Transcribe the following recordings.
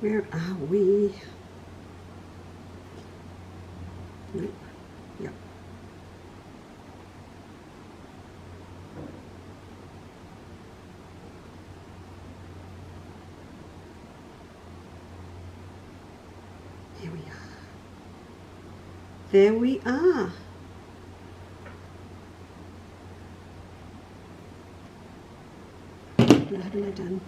Where are we? Nope. Yep. Here we are. There we are. What haven't I done?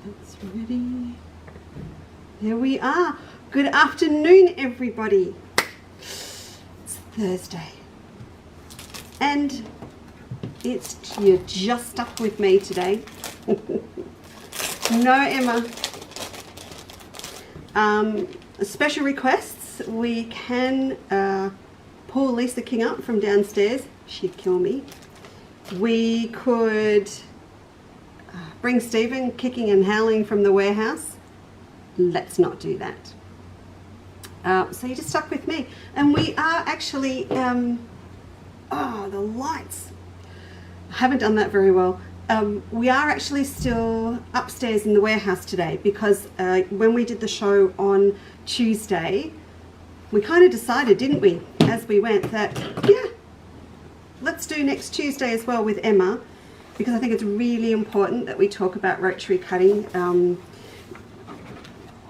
That's ready. There we are. Good afternoon, everybody. It's Thursday. And you're just stuck with me today. No Emma. Special requests. We can pull Lisa King up from downstairs. She'd kill me. We could bring Stephen kicking and howling from the warehouse. Let's not do that. So you're just stuck with me. And we are actually, the lights. I haven't done that very well. We are actually still upstairs in the warehouse today because when we did the show on Tuesday, we kind of decided, didn't we, as we went, that, yeah, let's do next Tuesday as well with Emma, because I think it's really important that we talk about rotary cutting.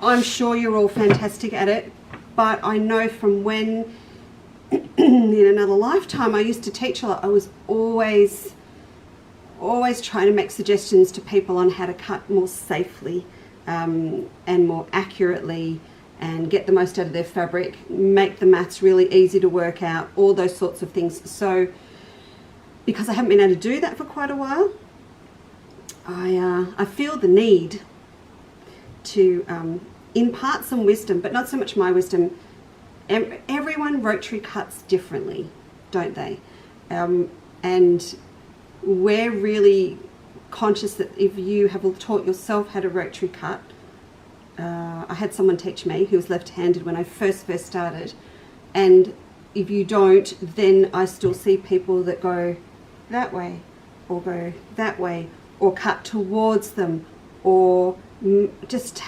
I'm sure you're all fantastic at it, but I know from when, in another lifetime, I used to teach a lot, I was always trying to make suggestions to people on how to cut more safely and more accurately and get the most out of their fabric, make the maths really easy to work out, all those sorts of things. So because I haven't been able to do that for quite a while, I feel the need to impart some wisdom, but not so much my wisdom. Everyone rotary cuts differently, don't they? And we're really conscious that if you have taught yourself how to rotary cut, I had someone teach me who was left-handed when I first started, and if you don't, then I still see people that go that way or go that way or cut towards them or just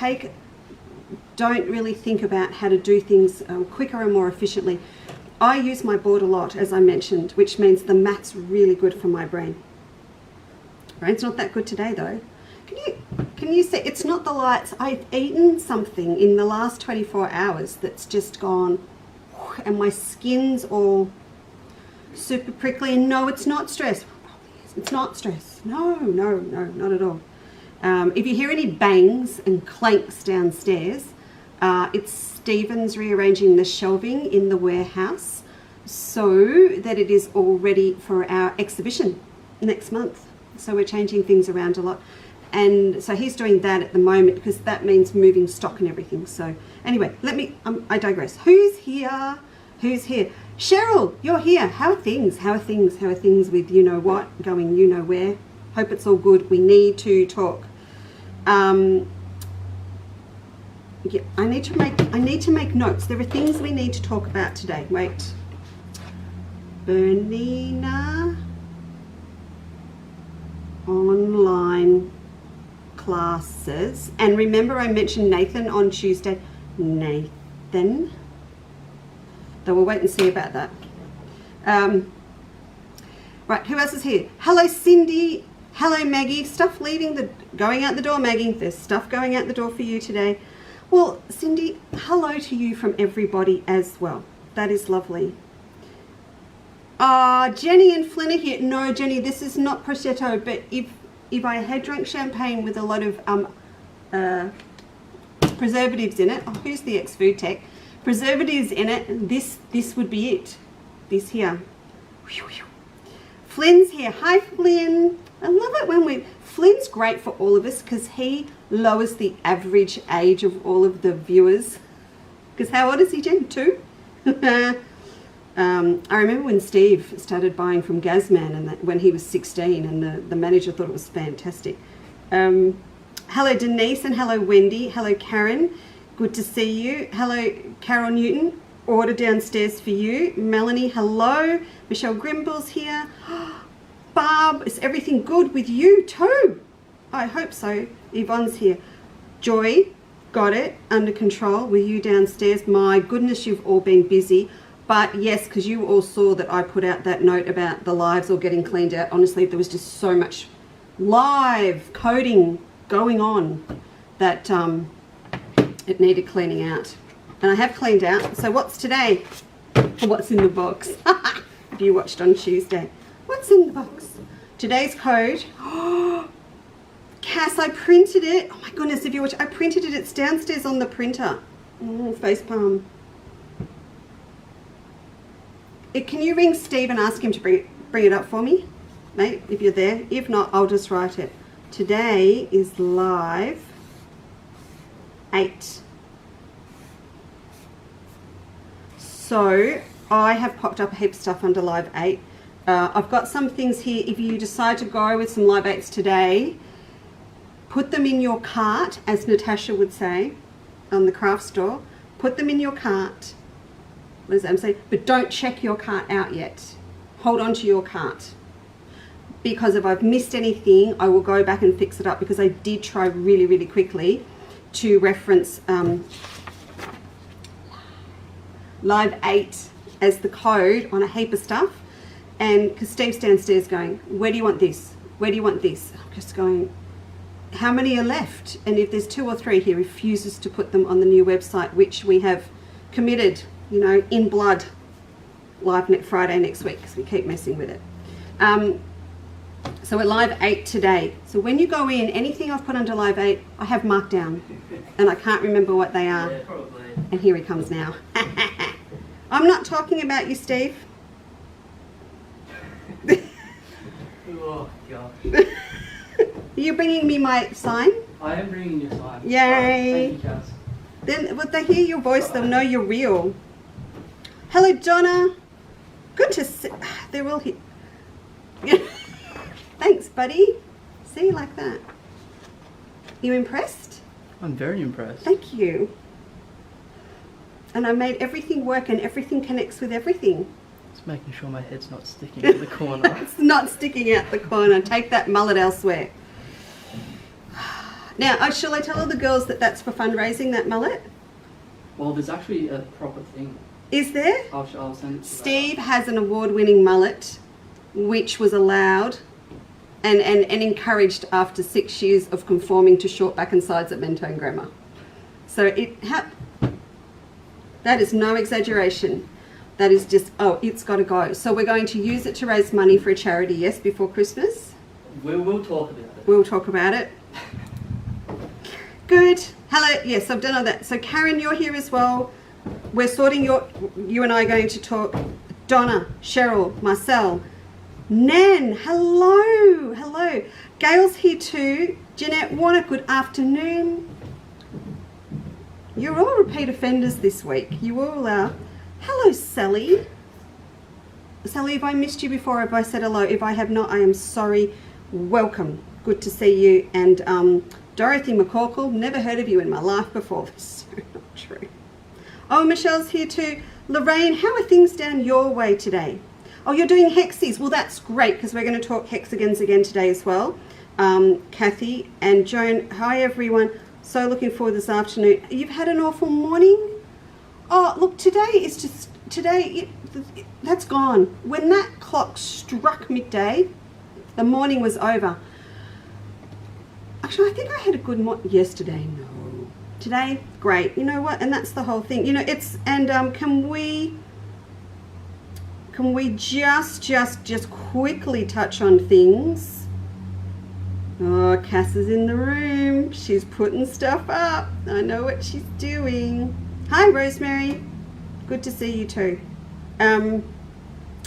don't really think about how to do things quicker and more efficiently. I use my board a lot, as I mentioned, which means the math's really good for my brain. Brain's not that good today though. Can you see, it's not the lights. I've eaten something in the last 24 hours that's just gone, and my skin's all super prickly. And no, it's not stress. It's not stress. No, not at all. If you hear any bangs and clanks downstairs, it's Stephen's rearranging the shelving in the warehouse so that it is all ready for our exhibition next month. So we're changing things around a lot. And so he's doing that at the moment because that means moving stock and everything. So anyway, I digress. Who's here? Who's here? Cheryl, you're here. How are things? How are things with you know what going you know where? Hope it's all good. We need to talk. Yeah, I need to make notes. There are things we need to talk about today. Wait. Bernina online classes. And remember I mentioned Nathan on Tuesday. Nathan. Though we'll wait and see about that. Right, who else is here? Hello Cindy. Hello Maggie. Going out the door, Maggie. There's stuff going out the door for you today. Well, Cindy, hello to you from everybody as well. That is lovely. Jenny and Flynn are here. No, Jenny, this is not prosciutto, but if I had drunk champagne with a lot of preservatives in it, who's the ex-food tech? Preservatives in it, this would be it. This here. Flynn's here. Hi, Flynn. I love it when Flynn's great for all of us because he lowers the average age of all of the viewers. Because how old is he, Jen? 2? I remember when Steve started buying from Gazman and when he was 16 and the manager thought it was fantastic. Hello Denise and hello Wendy. Hello Karen. Good to see you. Hello Carol Newton. order downstairs for you. Melanie, hello. Michelle Grimble's here. Barb, is everything good with you too? I hope so. Yvonne's here. Joy, got it under control with you downstairs. My goodness, you've all been busy. But yes, because you all saw that I put out that note about the lives all getting cleaned out. Honestly, there was just so much live coding going on that it needed cleaning out. And I have cleaned out. So what's today? What's in the box? If you watched on Tuesday. What's in the box? Today's code. Cass, I printed it. Oh my goodness, if you watch, I printed it. It's downstairs on the printer. Facepalm. Can you ring Steve and ask him to bring it up for me, mate, if you're there? If not, I'll just write it. Today is live 8. So I have popped up a heap of stuff under live 8. I've got some things here. If you decide to go with some live 8s today, put them in your cart, as Natasha would say on the craft store. Put them in your cart. What does that say? But don't check your cart out yet. Hold on to your cart. Because if I've missed anything, I will go back and fix it up, because I did try really, really quickly to reference live 8 as the code on a heap of stuff. And because Steve's downstairs going, where do you want this? Where do you want this? I'm just going, how many are left? And if there's 2 or 3, he refuses to put them on the new website, which we have committed, you know, in blood, live next Friday next week, because we keep messing with it. So we're live 8 today. So when you go in, anything I've put under live 8, I have marked down, and I can't remember what they are. Yeah, probably. And here he comes now. I'm not talking about you, Steve. Oh gosh. Are you bringing me my sign? I am bringing your sign. Yay. Thank you, Cass. Then when they hear your voice, they'll know you're real. Hello, Donna. Good to see. They're all here. Thanks, buddy. See you like that. You impressed? I'm very impressed. Thank you. And I made everything work, and everything connects with everything. Just making sure my head's not sticking to the corner. It's not sticking out the corner. Take that mullet elsewhere. Now, shall I tell all the girls that that's for fundraising, that mullet? Well, there's actually a proper thing. Is there? I'll send it to Steve has an award-winning mullet, which was allowed and encouraged after 6 years of conforming to short back and sides at Mentone Grammar. So that is no exaggeration. That is just, it's got to go. So we're going to use it to raise money for a charity, yes, before Christmas? We'll talk about it. We'll talk about it. Good. Hello. Yes, I've done all that. So Karen, you're here as well. We're sorting you and I are going to talk. Donna, Cheryl, Marcel, Nan, hello. Hello. Gail's here too. Jeanette Warner, good afternoon. You're all repeat offenders this week. You all are. Hello, Sally. Sally, if I missed you before, if I said hello, if I have not, I am sorry. Welcome. Good to see you. And Dorothy McCorkle, never heard of you in my life before. That's so not true. Oh, Michelle's here too. Lorraine, how are things down your way today? Oh, you're doing hexies. Well, that's great, because we're going to talk hexagons again today as well. Kathy and Joan, hi everyone. So looking forward this afternoon. You've had an awful morning? Oh, look, that's gone. When that clock struck midday, the morning was over. Actually, I think I had a good morning yesterday. No. Today, great. You know what? And that's the whole thing. You know, it's, and can we just quickly touch on things? Oh, Cass is in the room. She's putting stuff up. I know what she's doing. Hi, Rosemary. Good to see you too.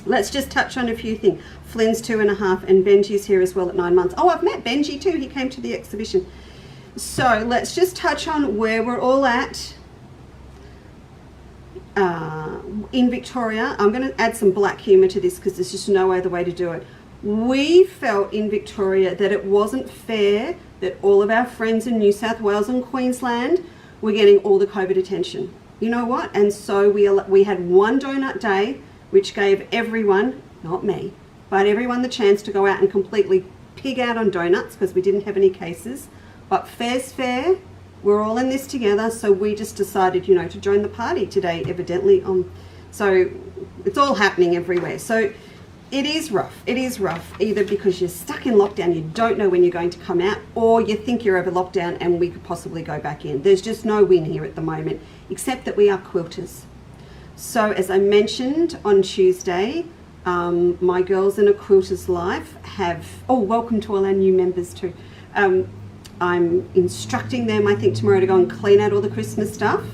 Let's just touch on a few things. Flynn's 2.5 and Benji's here as well at 9 months. Oh, I've met Benji too. He came to the exhibition. So let's just touch on where we're all at. In Victoria, I'm going to add some black humour to this because there's just no other way to do it. We felt in Victoria that it wasn't fair that all of our friends in New South Wales and Queensland were getting all the COVID attention. You know what? And so we had one donut day, which gave everyone, not me, but everyone the chance to go out and completely pig out on donuts because we didn't have any cases. But fair's fair. We're all in this together, so we just decided, you know, to join the party today, evidently. So it's all happening everywhere. So it is rough. It is rough, either because you're stuck in lockdown, you don't know when you're going to come out, or you think you're over lockdown and we could possibly go back in. There's just no win here at the moment, except that we are quilters. So as I mentioned on Tuesday, my girls in A Quilter's Life have, welcome to all our new members too. I'm instructing them, I think, tomorrow to go and clean out all the Christmas stuff,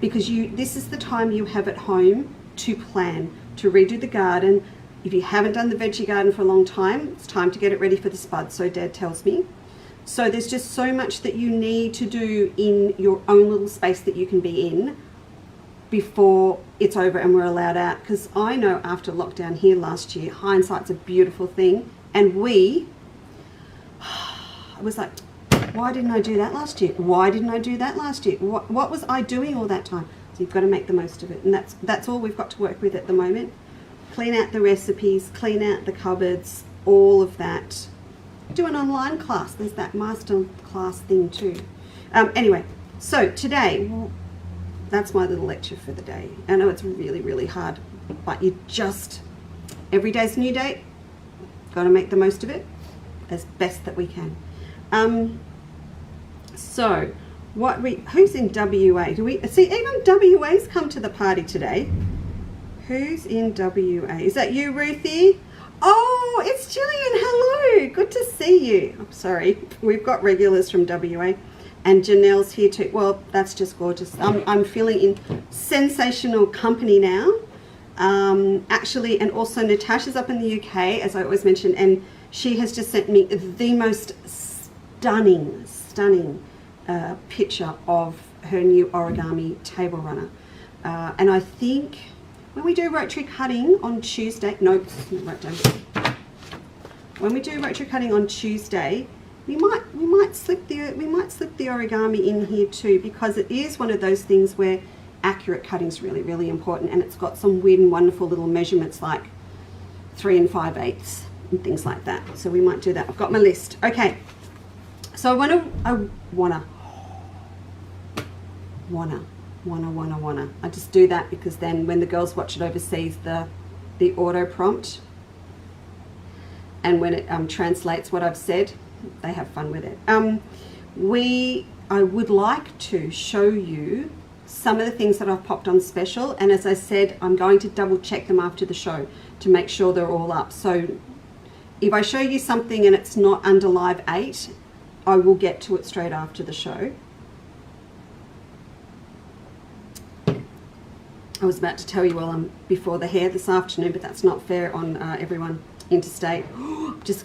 because this is the time you have at home to plan, to redo the garden. If you haven't done the veggie garden for a long time, it's time to get it ready for the spud, so Dad tells me. So there's just so much that you need to do in your own little space that you can be in before it's over and we're allowed out. Because I know after lockdown here last year, hindsight's a beautiful thing. And I was like, why didn't I do that last year? Why didn't I do that last year? What was I doing all that time? So you've got to make the most of it. And that's all we've got to work with at the moment. Clean out the recipes, clean out the cupboards, all of that. Do an online class. There's that master class thing too. Anyway, so today, that's my little lecture for the day. I know it's really, really hard, but every day's a new day. Got to make the most of it as best that we can. So, who's in WA? Do we see even WA's come to the party today? Who's in WA? Is that you, Ruthie? Oh, it's Gillian. Hello. Good to see you. I'm sorry. We've got regulars from WA. And Janelle's here too. Well, that's just gorgeous. I'm feeling in sensational company now. Actually, and also Natasha's up in the UK, as I always mention, and she has just sent me the most stunning picture of her new origami table runner. And I think when we do rotary cutting on Tuesday, when we do rotary cutting on Tuesday, we might slip the origami in here too, because it is one of those things where accurate cutting is really, really important, and it's got some weird and wonderful little measurements like 3 5/8 and things like that. So we might do that. I've got my list. Okay. So I wanna. I just do that because then when the girls watch it overseas, the auto prompt, and when it translates what I've said, they have fun with it. I would like to show you some of the things that I've popped on special, and as I said, I'm going to double check them after the show to make sure they're all up. So if I show you something and it's not under live 8, I will get to it straight after the show. I was about to tell you while I'm before the hair this afternoon, but that's not fair on everyone interstate.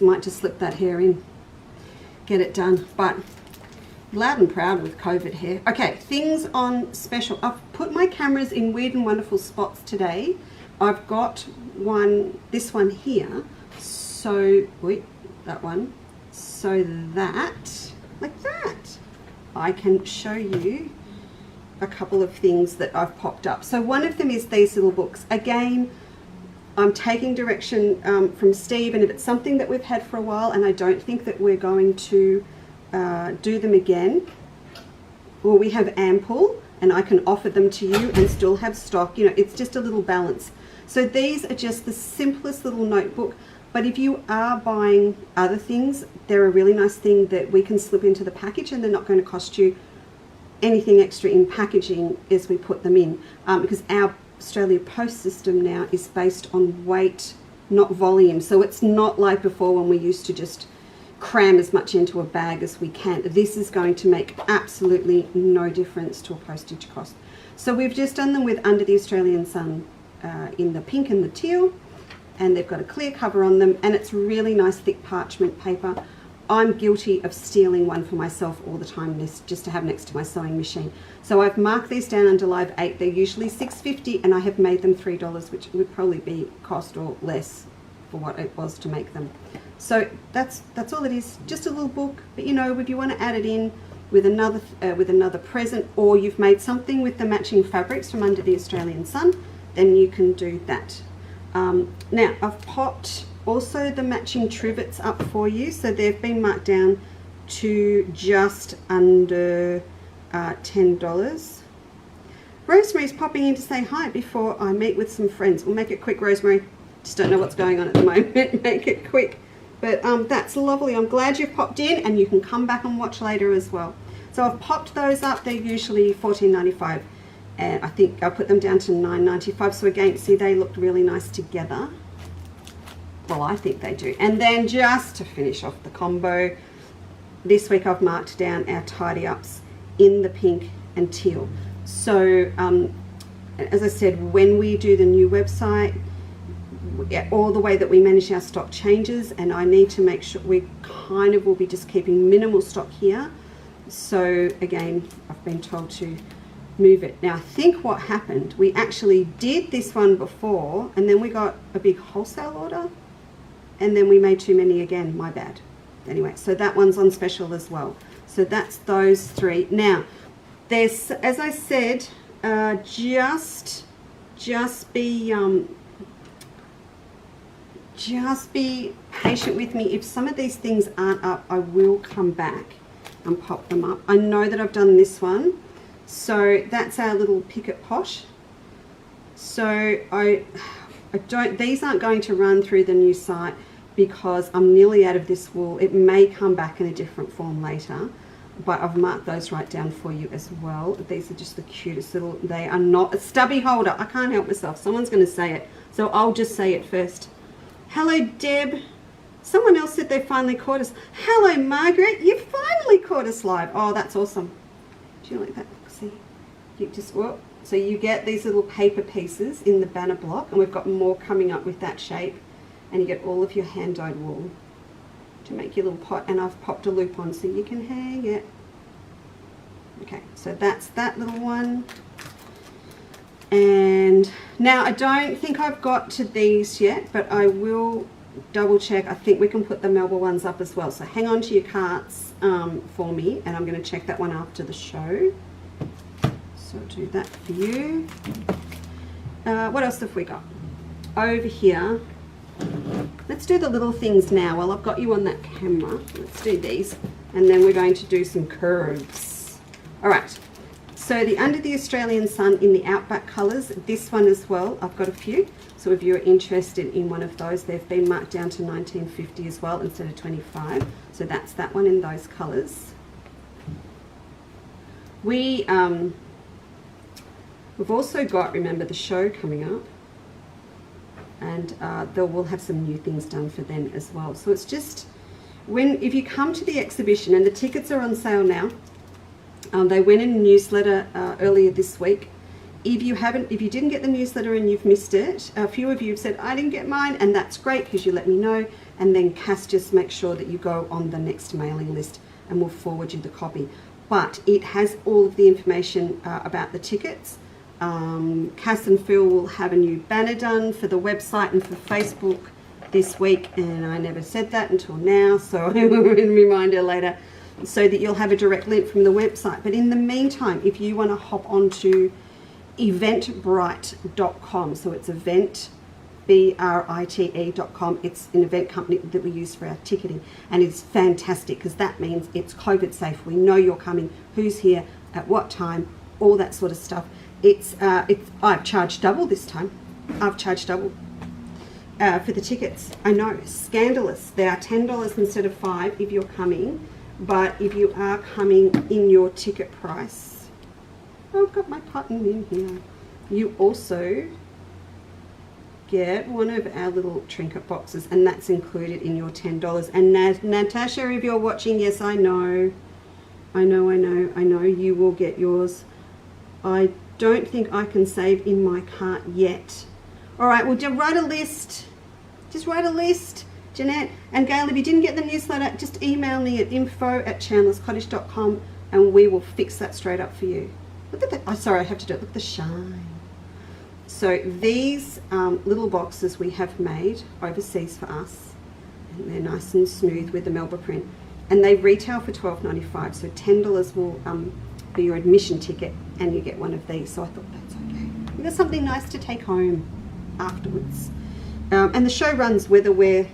Might just slip that hair in, get it done. But loud and proud with COVID hair. Okay, things on special. I've put my cameras in weird and wonderful spots today. I've got this one here. So, that one. So that, like that, I can show you a couple of things that I've popped up. So one of them is these little books. Again, I'm taking direction from Steve, and if it's something that we've had for a while and I don't think that we're going to do them again, or we have ample and I can offer them to you and still have stock, you know, it's just a little balance. So these are just the simplest little notebook, but if you are buying other things, they're a really nice thing that we can slip into the package, and they're not going to cost you anything extra in packaging as we put them in, because our Australia Post system now is based on weight, not volume. So it's not like before when we used to just cram as much into a bag as we can. This is going to make absolutely no difference to a postage cost. So we've just done them with Under the Australian Sun in the pink and the teal, and they've got a clear cover on them, and it's really nice thick parchment paper. I'm guilty of stealing one for myself all the time, just to have next to my sewing machine. So I've marked these down under live 8. They're usually $6.50, and I have made them $3, which would probably be cost or less for what it was to make them. So that's all it is, just a little book. But you know, if you want to add it in, with another present, or you've made something with the matching fabrics from Under the Australian Sun, then you can do that. Now I've popped also the matching trivets up for you, so they've been marked down to just under $10. Rosemary's popping in to say hi before I meet with some friends. We'll make it quick, Rosemary. Just don't know what's going on at the moment. Make it quick. But that's lovely. I'm glad you've popped in, and you can come back and watch later as well. So I've popped those up. They're usually $14.95, and I think I put them down to $9.95. So again, see, they look really nice together. Well, I think they do. And then just to finish off the combo, this week I've marked down our tidy ups in the pink and teal. So as I said, when we do the new website, all the way that we manage our stock changes, and I need to make sure we kind of will be just keeping minimal stock here. So again, I've been told to move it. Now I think what happened, we actually did this one before, and then we got a big wholesale order, and then we made too many again. My bad. Anyway, so that one's on special as well. So that's those three. Now there's, as I said, just be patient with me. If some of these things aren't up, I will come back and pop them up. I know that I've done this one. So that's our little picket posh. So I don't, these aren't going to run through the new site because I'm nearly out of this wool. It may come back in a different form later, but I've marked those right down for you as well. These are just the cutest little, they are not a stubby holder. I can't help myself. Someone's going to say it, so I'll just say it first. Hello, Deb. Someone else said they finally caught us. Hello, Margaret. You finally caught us live. Oh, that's awesome. Do you like that? See, you just, well, so you get these little paper pieces in the banner block, and we've got more coming up with that shape, and you get all of your hand-dyed wool to make your little pot, and I've popped a loop on so you can hang it. Okay, so that's that little one. And now I don't think I've got to these yet, but I will double check. I think we can put the Melba ones up as well. So hang on to your carts for me, and I'm going to check that one after the show. So I'll do that for you. What else have we got? Over here, let's do the little things now while I've got you on that camera. Let's do these, and then we're going to do some curves. All right. So the Under the Australian Sun in the Outback colours, this one as well, I've got a few. So if you're interested in one of those, they've been marked down to $19.50 as well instead of $25. So that's that one in those colours. We've also got, remember, the show coming up, and we'll have some new things done for them as well. So it's just, if you come to the exhibition, and the tickets are on sale now. They went in a newsletter earlier this week. If you didn't get the newsletter and you've missed it, a few of you have said, I didn't get mine, and that's great because you let me know. And then Cass just makes sure that you go on the next mailing list, and we'll forward you the copy. But it has all of the information about the tickets. Cass and Phil will have a new banner done for the website and for Facebook this week, and I never said that until now, so I will remind her later, so that you'll have a direct link from the website. But in the meantime, if you want to hop onto eventbrite.com, so it's event, BRITE.com, it's an event company that we use for our ticketing, and it's fantastic because that means it's COVID safe. We know you're coming, who's here, at what time, all that sort of stuff. I've charged double this time. I've charged double for the tickets. I know, scandalous. They are $10 instead of $5 if you're coming. But if you are coming in your ticket price, I've got my cotton in here, you also get one of our little trinket boxes, and that's included in your $10. And Natasha, if you're watching, yes, I know, you will get yours. I don't think I can save in my cart yet. All right, well, just write a list. Jeanette and Gail, if you didn't get the newsletter, just email me at info@chandlerscottage.com and we will fix that straight up for you. Look at that. Oh, sorry, I have to do it. Look at the shine. So these little boxes we have made overseas for us, and they're nice and smooth with the Melba print. and they retail for $12.95. So $10 will be your admission ticket, and you get one of these. So I thought that's okay. There's something nice to take home afterwards. And the show runs whether we're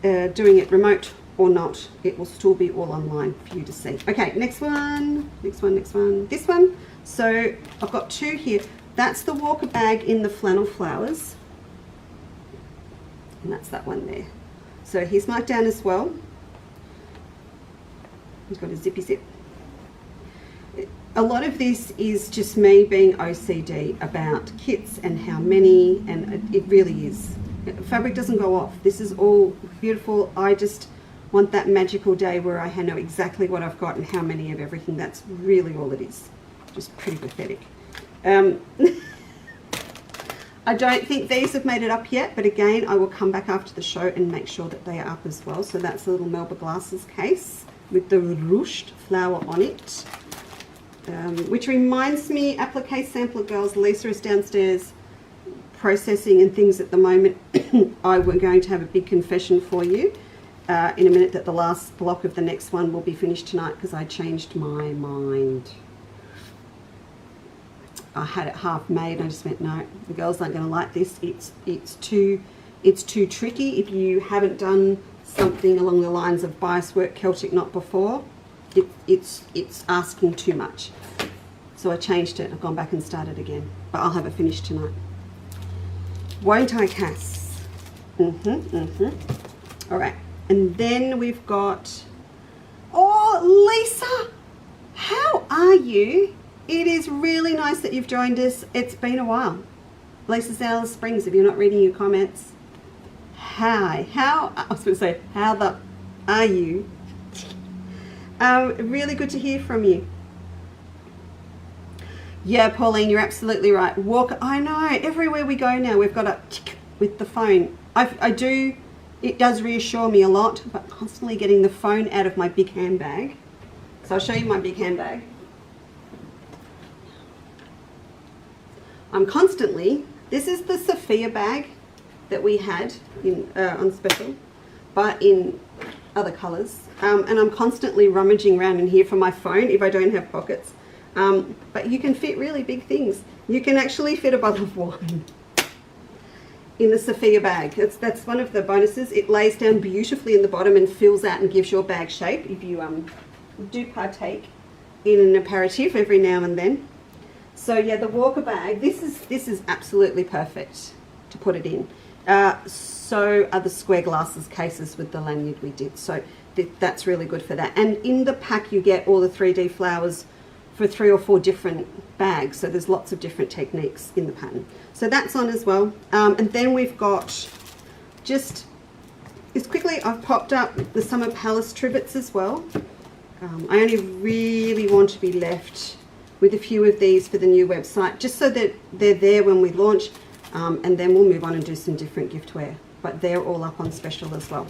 doing it remote or not. It will still be all online for you to see. Okay, next one. This one. So I've got two here. That's the Walker bag in the flannel flowers. And that's that one there. So he's marked down as well. He's got a zippy zip. A lot of this is just me being OCD about kits and how many, and it really is. Fabric doesn't go off. This is all beautiful. I just want that magical day where I know exactly what I've got and how many of everything. That's really all it is. Just pretty pathetic. I don't think these have made it up yet, but again, I will come back after the show and make sure that they are up as well. So that's a little Melba Glasses case with the ruched flower on it. Which reminds me, applique sampler girls, Lisa is downstairs processing and things at the moment. I were going to have a big confession for you in a minute, that the last block of the next one will be finished tonight because I changed my mind. I had it half made and I just went, no, the girls aren't going to like this. It's too tricky. If you haven't done something along the lines of bias work, Celtic knot before, it's asking too much. So I changed it. I've gone back and started again, but I'll have it finished tonight. Won't I, Cass? All right, and then we've got, oh, Lisa, how are you? It is really nice that you've joined us. It's been a while. Lisa's Alice Springs, if you're not reading your comments. Hi, I was going to say, how the are you? Really good to hear from you. Yeah, Pauline, you're absolutely right. Walk, I know, everywhere we go now, we've got a tick with the phone. It does reassure me a lot, but constantly getting the phone out of my big handbag. So I'll show you my big handbag. I'm constantly, this is the Sophia bag that we had in on special, but in other colours. And I'm constantly rummaging around in here for my phone if I don't have pockets. But you can fit really big things. You can actually fit a bottle of wine in the Sophia bag. That's one of the bonuses. It lays down beautifully in the bottom and fills out and gives your bag shape if you do partake in an aperitif every now and then. So yeah, the Walker bag, this is absolutely perfect to put it in. So are the square glasses cases with the lanyard we did. So that's really good for that. And in the pack you get all the 3D flowers for 3 or 4 different bags. So there's lots of different techniques in the pattern. So that's on as well. And then we've got, just as quickly, I've popped up the Summer Palace Trivets as well. I only really want to be left with a few of these for the new website, just so that they're there when we launch, and then we'll move on and do some different giftware. But they're all up on special as well.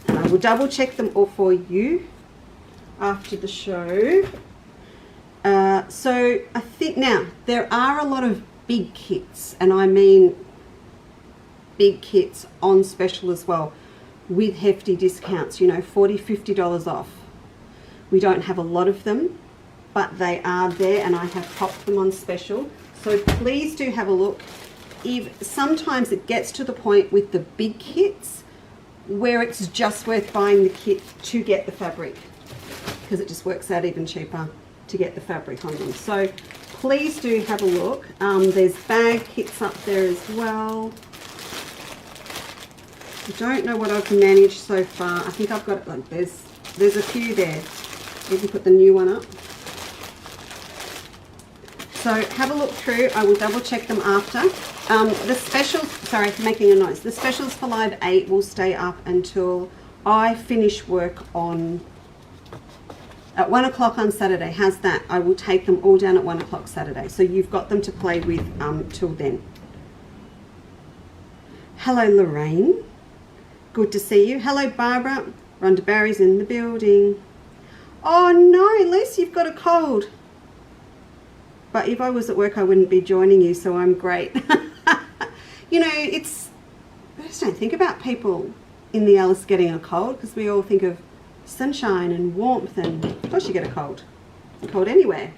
And I will double check them all for you after the show. So I think now there are a lot of big kits, and I mean big kits on special as well, with hefty discounts, you know, $40, $50 off. We don't have a lot of them, but they are there, and I have popped them on special. So please do have a look. If sometimes it gets to the point with the big kits where it's just worth buying the kit to get the fabric, because it just works out even cheaper to get the fabric on them. So please do have a look. There's bag kits up there as well. I don't know what I've managed so far. I think I've got, like, there's a few there. You can put the new one up. So have a look through. I will double check them after. The specials, sorry, making a noise. The specials for Live 8 will stay up until I finish work at 1 o'clock on Saturday. How's that? I will take them all down at 1 o'clock Saturday. So you've got them to play with till then. Hello, Lorraine. Good to see you. Hello, Barbara. Rhonda Barry's in the building. Oh no, Liz, you've got a cold. But if I was at work, I wouldn't be joining you, so I'm great. You know, I just don't think about people in the Alice getting a cold, because we all think of sunshine and warmth, and of course you get a cold. Cold anywhere.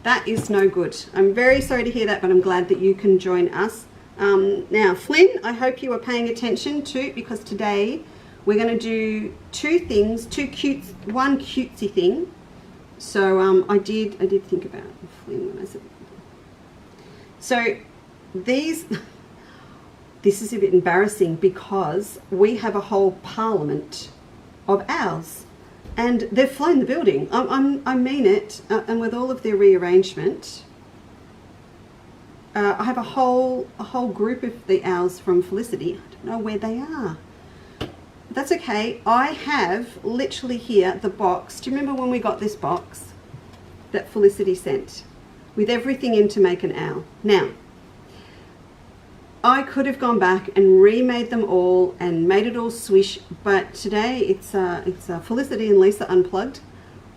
That is no good. I'm very sorry to hear that, but I'm glad that you can join us. Now, Flynn, I hope you are paying attention too, because today we're going to do two things, one cutesy thing. So I did think about Flynn when I said. So this is a bit embarrassing because we have a whole parliament of owls, and they've flown the building. I mean it, and with all of their rearrangement. I have a whole group of the owls from Felicity. I don't know where they are. That's okay. I have literally here the box. Do you remember when we got this box that Felicity sent with everything in to make an owl? Now, I could have gone back and remade them all and made it all swish, but today it's Felicity and Lisa Unplugged.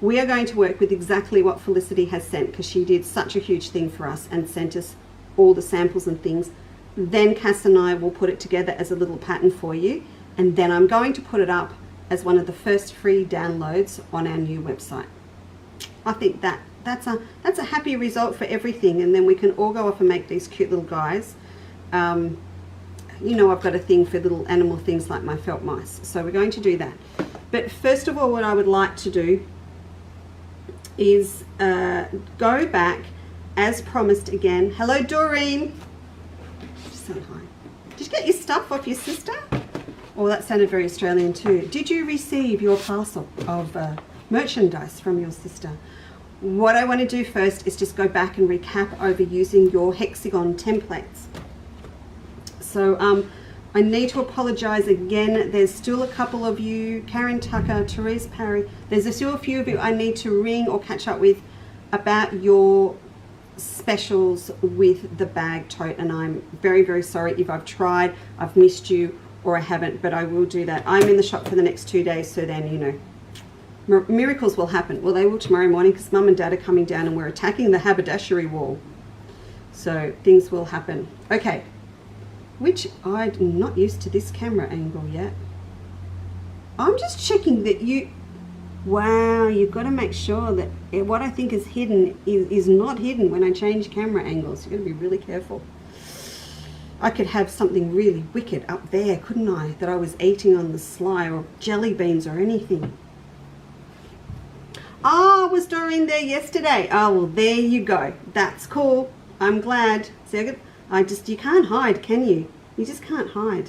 We are going to work with exactly what Felicity has sent, because she did such a huge thing for us and sent us all the samples and things. Then Cass and I will put it together as a little pattern for you, and then I'm going to put it up as one of the first free downloads on our new website. I think that's a happy result for everything, and then we can all go off and make these cute little guys. You know, I've got a thing for little animal things like my felt mice, so we're going to do that. But first of all, what I would like to do is go back as promised again. Hello, Doreen. Just say hi. Did you get your stuff off your sister? Oh, that sounded very Australian too. Did you receive your parcel of merchandise from your sister? What I want to do first is just go back and recap over using your hexagon templates. So I need to apologise again. There's still a couple of you, Karen Tucker, Therese Parry. There's still a few of you I need to ring or catch up with about your specials with the bag tote, and I'm very, very sorry if I've tried, I've missed you, or I haven't, but I will do that. I'm in the shop for the next 2 days, so then, you know, miracles will happen. Well, they will tomorrow morning, because Mum and Dad are coming down and we're attacking the haberdashery wall. So things will happen. Okay, which I'm not used to this camera angle yet. I'm just checking that you, wow, you've got to make sure that what I think is hidden is not hidden when I change camera angles. You've got to be really careful. I could have something really wicked up there, couldn't I? That I was eating on the sly, or jelly beans or anything. Oh, was Doreen there yesterday? Oh, well, there you go. That's cool. I'm glad. See, you can't hide, can you? You just can't hide.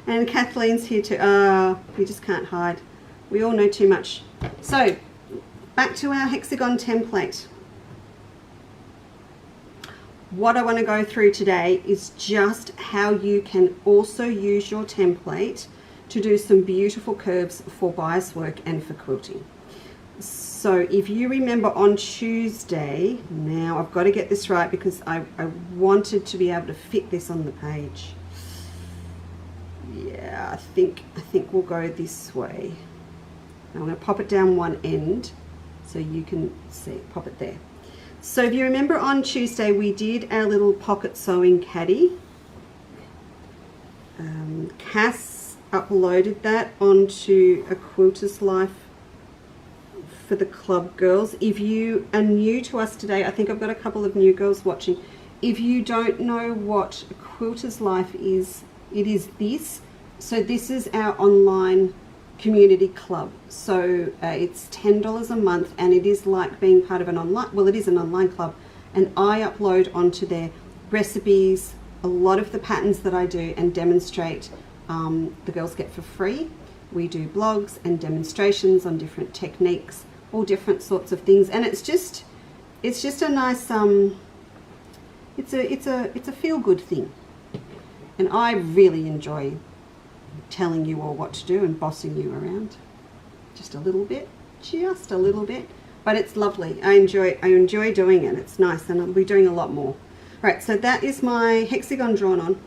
And Kathleen's here too. Oh, you just can't hide. We all know too much. So, back to our hexagon template. What I want to go through today is just how you can also use your template to do some beautiful curves for bias work and for quilting. So if you remember on Tuesday, now I've got to get this right because I wanted to be able to fit this on the page. Yeah, I think we'll go this way. I'm going to pop it down one end so you can see, pop it there. So if you remember on Tuesday, we did our little pocket sewing caddy. Cass uploaded that onto A Quilter's Life for the club girls. If you are new to us today, I think I've got a couple of new girls watching. If you don't know what A Quilter's Life is, it is this. So this is our online community club. So it's $10 a month, and it is like being part of an online, well, it is an online club, and I upload onto their recipes, a lot of the patterns that I do and demonstrate, the girls get for free. We do blogs and demonstrations on different techniques, all different sorts of things, and it's just a nice it's a feel-good thing, and I really enjoy telling you all what to do and bossing you around just a little bit, but it's lovely. I enjoy doing it. It's nice, and I'll be doing a lot more. Right, so that is my hexagon drawn on.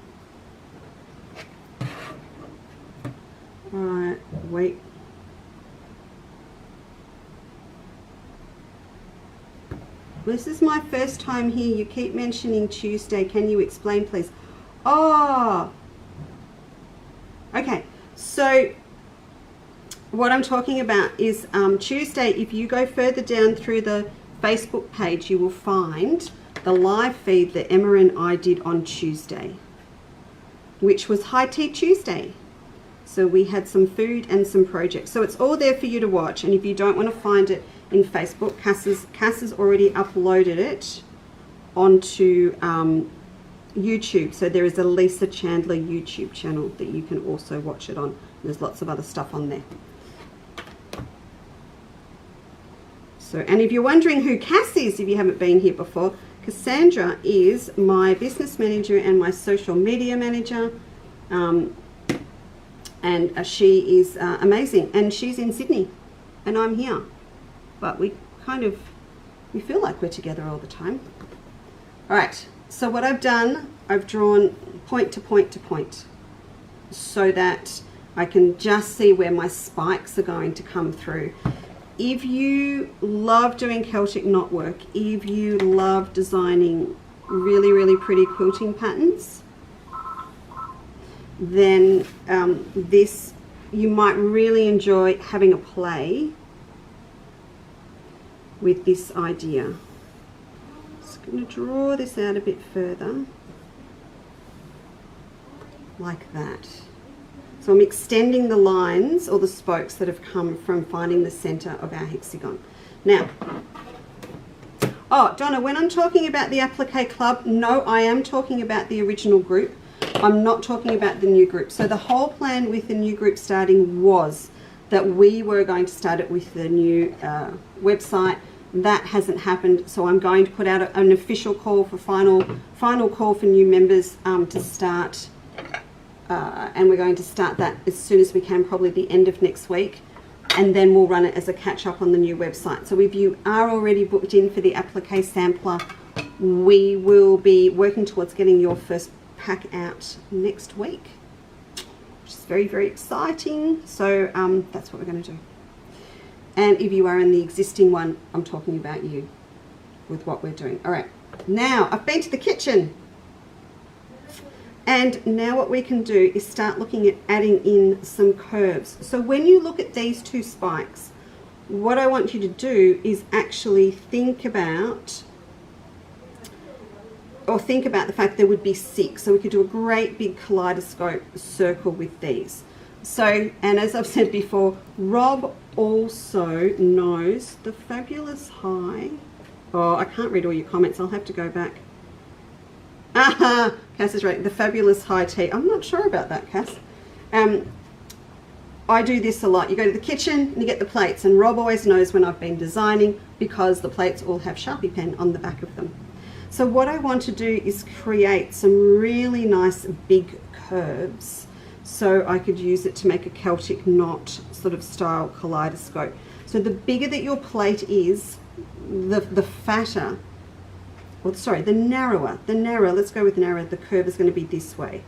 All right, wait. This is my first time here. You keep mentioning Tuesday. Can you explain, please? Oh, okay. So what I'm talking about is Tuesday. If you go further down through the Facebook page, you will find the live feed that Emma and I did on Tuesday, which was High Tea Tuesday. So we had some food and some projects. So it's all there for you to watch. And if you don't want to find it in Facebook, Cass has already uploaded it onto YouTube. So there is a Lisa Chandler YouTube channel that you can also watch it on. There's lots of other stuff on there. So, and if you're wondering who Cass is, if you haven't been here before, Cassandra is my business manager and my social media manager. And she is amazing. And she's in Sydney and I'm here. But we feel like we're together all the time. All right, so what I've done, I've drawn point to point to point so that I can just see where my spikes are going to come through. If you love doing Celtic knotwork, if you love designing really, really pretty quilting patterns, then you might really enjoy having a play with this idea. Just going to draw this out a bit further, like that. So I'm extending the lines or the spokes that have come from finding the center of our hexagon. Now, oh, Donna, when I'm talking about the Applique Club, no, I am talking about the original group. I'm not talking about the new group. So the whole plan with the new group starting was that we were going to start it with the new website. That hasn't happened, so I'm going to put out an official call for final call for new members to start. And we're going to start that as soon as we can, probably the end of next week, and then we'll run it as a catch-up on the new website. So if you are already booked in for the applique sampler, we will be working towards getting your first pack out next week, which is very, very exciting. So that's what we're going to do. And if you are in the existing one, I'm talking about you with what we're doing. All right, now I've been to the kitchen. And now what we can do is start looking at adding in some curves. So when you look at these two spikes, what I want you to do is actually think about the fact there would be 6. So we could do a great big kaleidoscope circle with these. So, and as I've said before, Rob also knows the fabulous high. Oh, I can't read all your comments. I'll have to go back. Aha, Cass is right. The fabulous high tea. I'm not sure about that, Cass. I do this a lot. You go to the kitchen and you get the plates, and Rob always knows when I've been designing because the plates all have Sharpie pen on the back of them. So what I want to do is create some really nice big curves so I could use it to make a Celtic knot sort of style kaleidoscope. So the bigger that your plate is, the fatter, well, sorry, the narrower, let's go with narrow, the curve is going to be this way.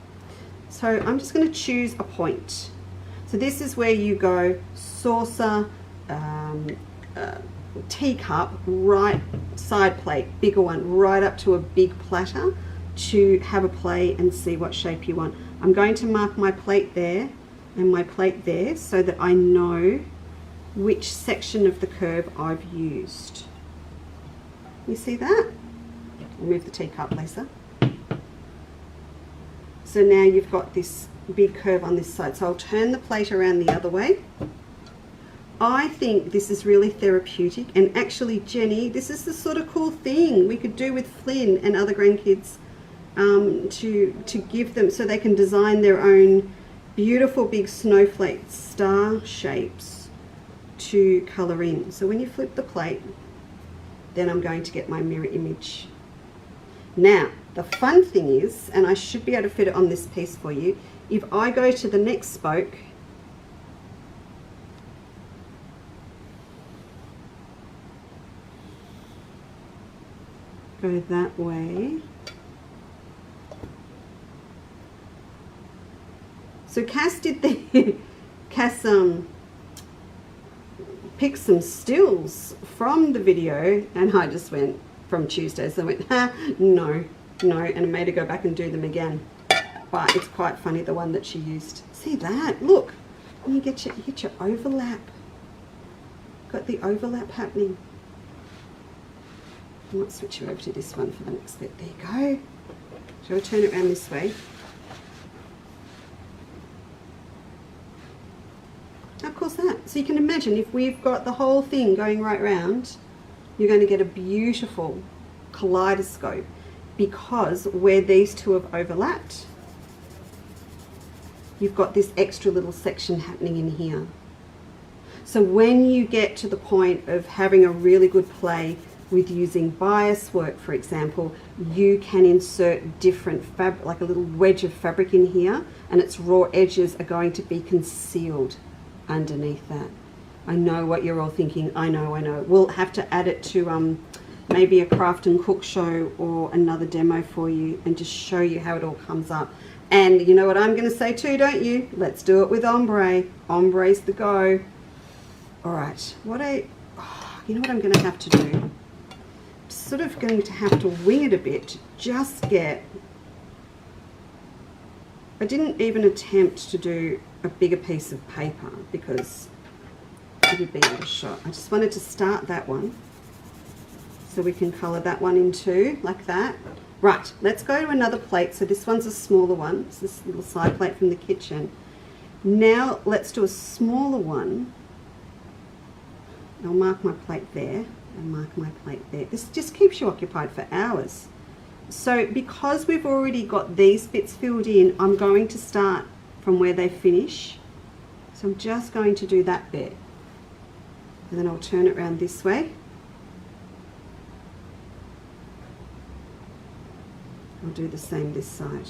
So I'm just going to choose a point. So this is where you go saucer, teacup, right side plate, bigger one, right up to a big platter to have a play and see what shape you want. I'm going to mark my plate there and my plate there so that I know which section of the curve I've used. You see that? Remove the teacup, Lisa. So now you've got this big curve on this side. So I'll turn the plate around the other way. I think this is really therapeutic, and actually, Jenny, this is the sort of cool thing we could do with Flynn and other grandkids to give them so they can design their own beautiful big snowflake star shapes to colour in. So when you flip the plate, then I'm going to get my mirror image. Now, the fun thing is, and I should be able to fit it on this piece for you, if I go to the next spoke, go that way. So Cass did the, Cass picked some stills from the video, and I just went from Tuesday, so I went, no, and I made her go back and do them again. But it's quite funny, the one that she used. See that? Look, And you get your overlap. Got the overlap happening. I might switch you over to this one for the next bit. There you go. Shall I turn it around this way? How cool is that? So you can imagine if we've got the whole thing going right round, you're going to get a beautiful kaleidoscope, because where these two have overlapped, you've got this extra little section happening in here. So when you get to the point of having a really good play with using bias work, for example, you can insert different fabric, like a little wedge of fabric in here, and its raw edges are going to be concealed underneath that. I know what you're all thinking. I know. We'll have to add it to maybe a craft and cook show or another demo for you and just show you how it all comes up. And you know what I'm going to say too, don't you? Let's do it with ombre. Ombre's the go. All right. You know what I'm going to have to do? I'm sort of going to have to wing it a bit to just get... I didn't even attempt to do a bigger piece of paper because it would be out of shot. I just wanted to start that one so we can colour that one in too, like that. Right, let's go to another plate. So this one's a smaller one. It's this little side plate from the kitchen. Now let's do a smaller one. I'll mark my plate there and mark my plate there. This just keeps you occupied for hours. So because we've already got these bits filled in, I'm going to start from where they finish. So I'm just going to do that bit. And then I'll turn it around this way. I'll do the same this side.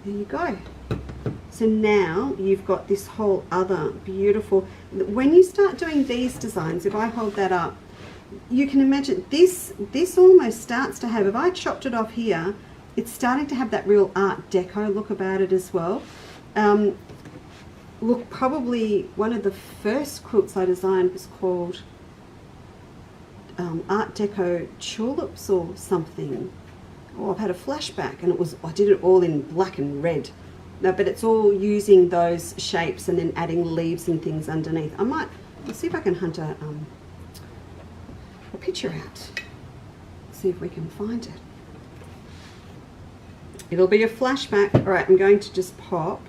There you go. So now you've got this whole other beautiful... When you start doing these designs, if I hold that up, you can imagine this almost starts to have, if I chopped it off here, it's starting to have that real Art Deco look about it as well. Look, probably one of the first quilts I designed was called Art Deco Tulips or something. Oh, I've had a flashback, and I did it all in black and red. No, but it's all using those shapes and then adding leaves and things underneath. I'll see if I can hunt a picture out. See if we can find it. It'll be a flashback. All right, I'm going to just pop.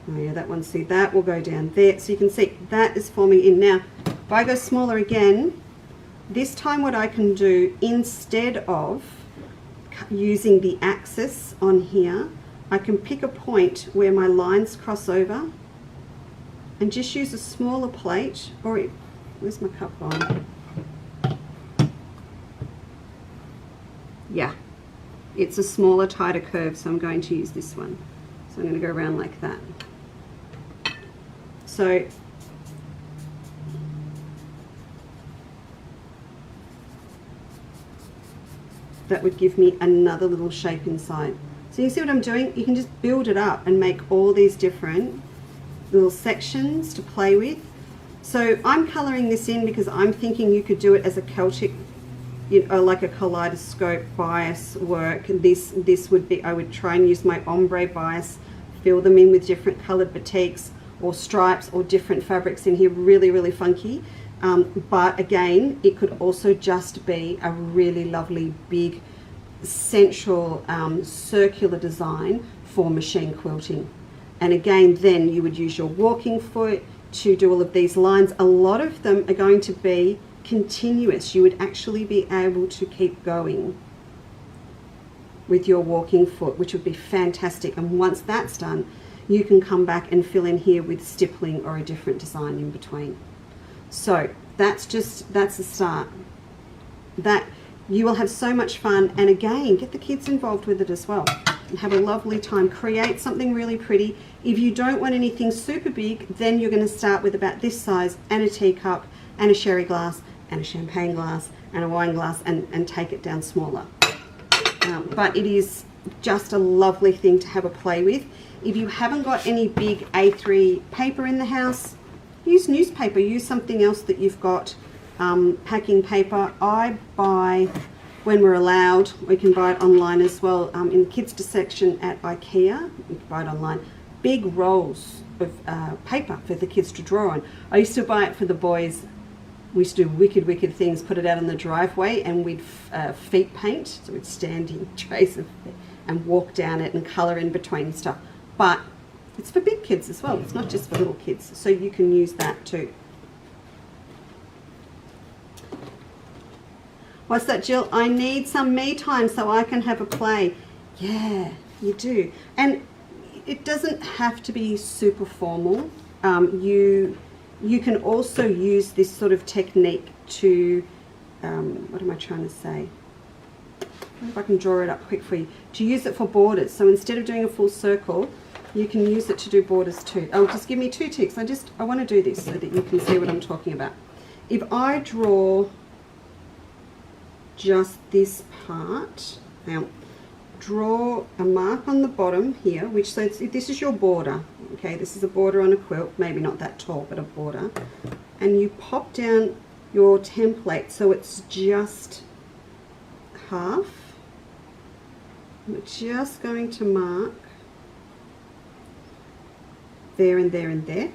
Oh yeah, that one, see, that will go down there. So you can see that is forming in. Now, if I go smaller again, this time what I can do, instead of using the axis on here, I can pick a point where my lines cross over and just use a smaller plate, or where's my cup on? Yeah, it's a smaller, tighter curve, so I'm going to use this one. So I'm going to go around like that. So that would give me another little shape inside. So you see what I'm doing? You can just build it up and make all these different little sections to play with. So I'm colouring this in because I'm thinking you could do it as a Celtic, like a kaleidoscope bias work. This would be, I would try and use my ombre bias, fill them in with different coloured batiks or stripes or different fabrics in here, really, really funky. But again, it could also just be a really lovely big central circular design for machine quilting. And again, then you would use your walking foot to do all of these lines. A lot of them are going to be continuous. You would actually be able to keep going with your walking foot, which would be fantastic. And once that's done, you can come back and fill in here with stippling or a different design in between. So that's the start. That you will have so much fun, and again, get the kids involved with it as well and have a lovely time. Create something really pretty. If you don't want anything super big, then you're going to start with about this size and a teacup and a sherry glass and a champagne glass and a wine glass, and take it down smaller. But it is just a lovely thing to have a play with. If you haven't got any big A3 paper in the house, use newspaper, use something else that you've got. Packing paper, I buy when we're allowed. We can buy it online as well. In the kids section at IKEA, you can buy it online. Big rolls of paper for the kids to draw on. I used to buy it for the boys. We used to do wicked things, put it out on the driveway, and we'd feet paint. So we'd stand in trays and walk down it and colour in between stuff. But it's for big kids as well. It's not just for little kids. So you can use that too. What's that, Jill? I need some me time so I can have a play. Yeah, you do. And it doesn't have to be super formal. You can also use this sort of technique to, what am I trying to say? If I can draw it up quick for you. To use it for borders. So instead of doing a full circle, you can use it to do borders too. Oh, just give me 2 ticks. I want to do this so that you can see what I'm talking about. If I draw just this part, now draw a mark on the bottom here, which says this is your border. Okay, this is a border on a quilt, maybe not that tall, but a border. And you pop down your template so it's just half. We're just going to mark there and there and there.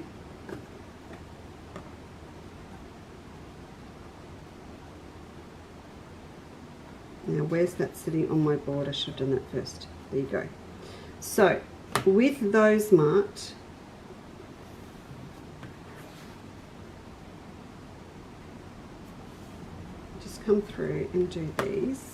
Now where's that sitting on my board? I should have done that first. There you go. So with those marked, just come through and do these.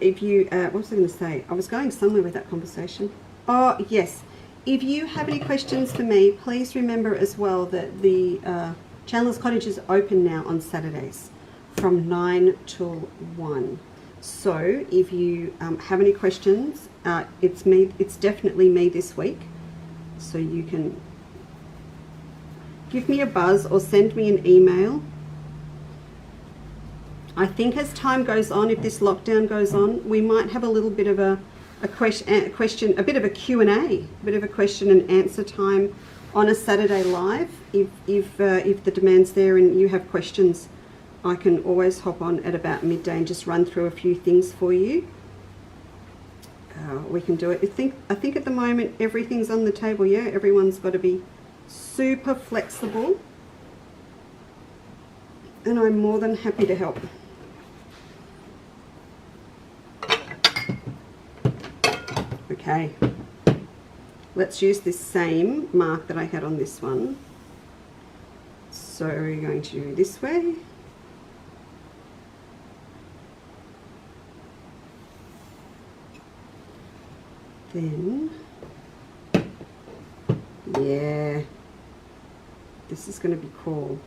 If you, what was I going to say? I was going somewhere with that conversation. Oh, yes. If you have any questions for me, please remember as well that the Chandler's Cottage is open now on Saturdays from 9 till 1. So if you have any questions, it's definitely me this week. So you can give me a buzz or send me an email. I think as time goes on, if this lockdown goes on, we might have a little bit of a question, a bit of a Q&A, a bit of a question and answer time on a Saturday live. If the demand's there and you have questions, I can always hop on at about midday and just run through a few things for you. We can do it. I think at the moment everything's on the table. Yeah, everyone's got to be super flexible, and I'm more than happy to help. Okay, let's use this same mark that I had on this one. So we're going to do this way. Then, yeah, this is going to be cool.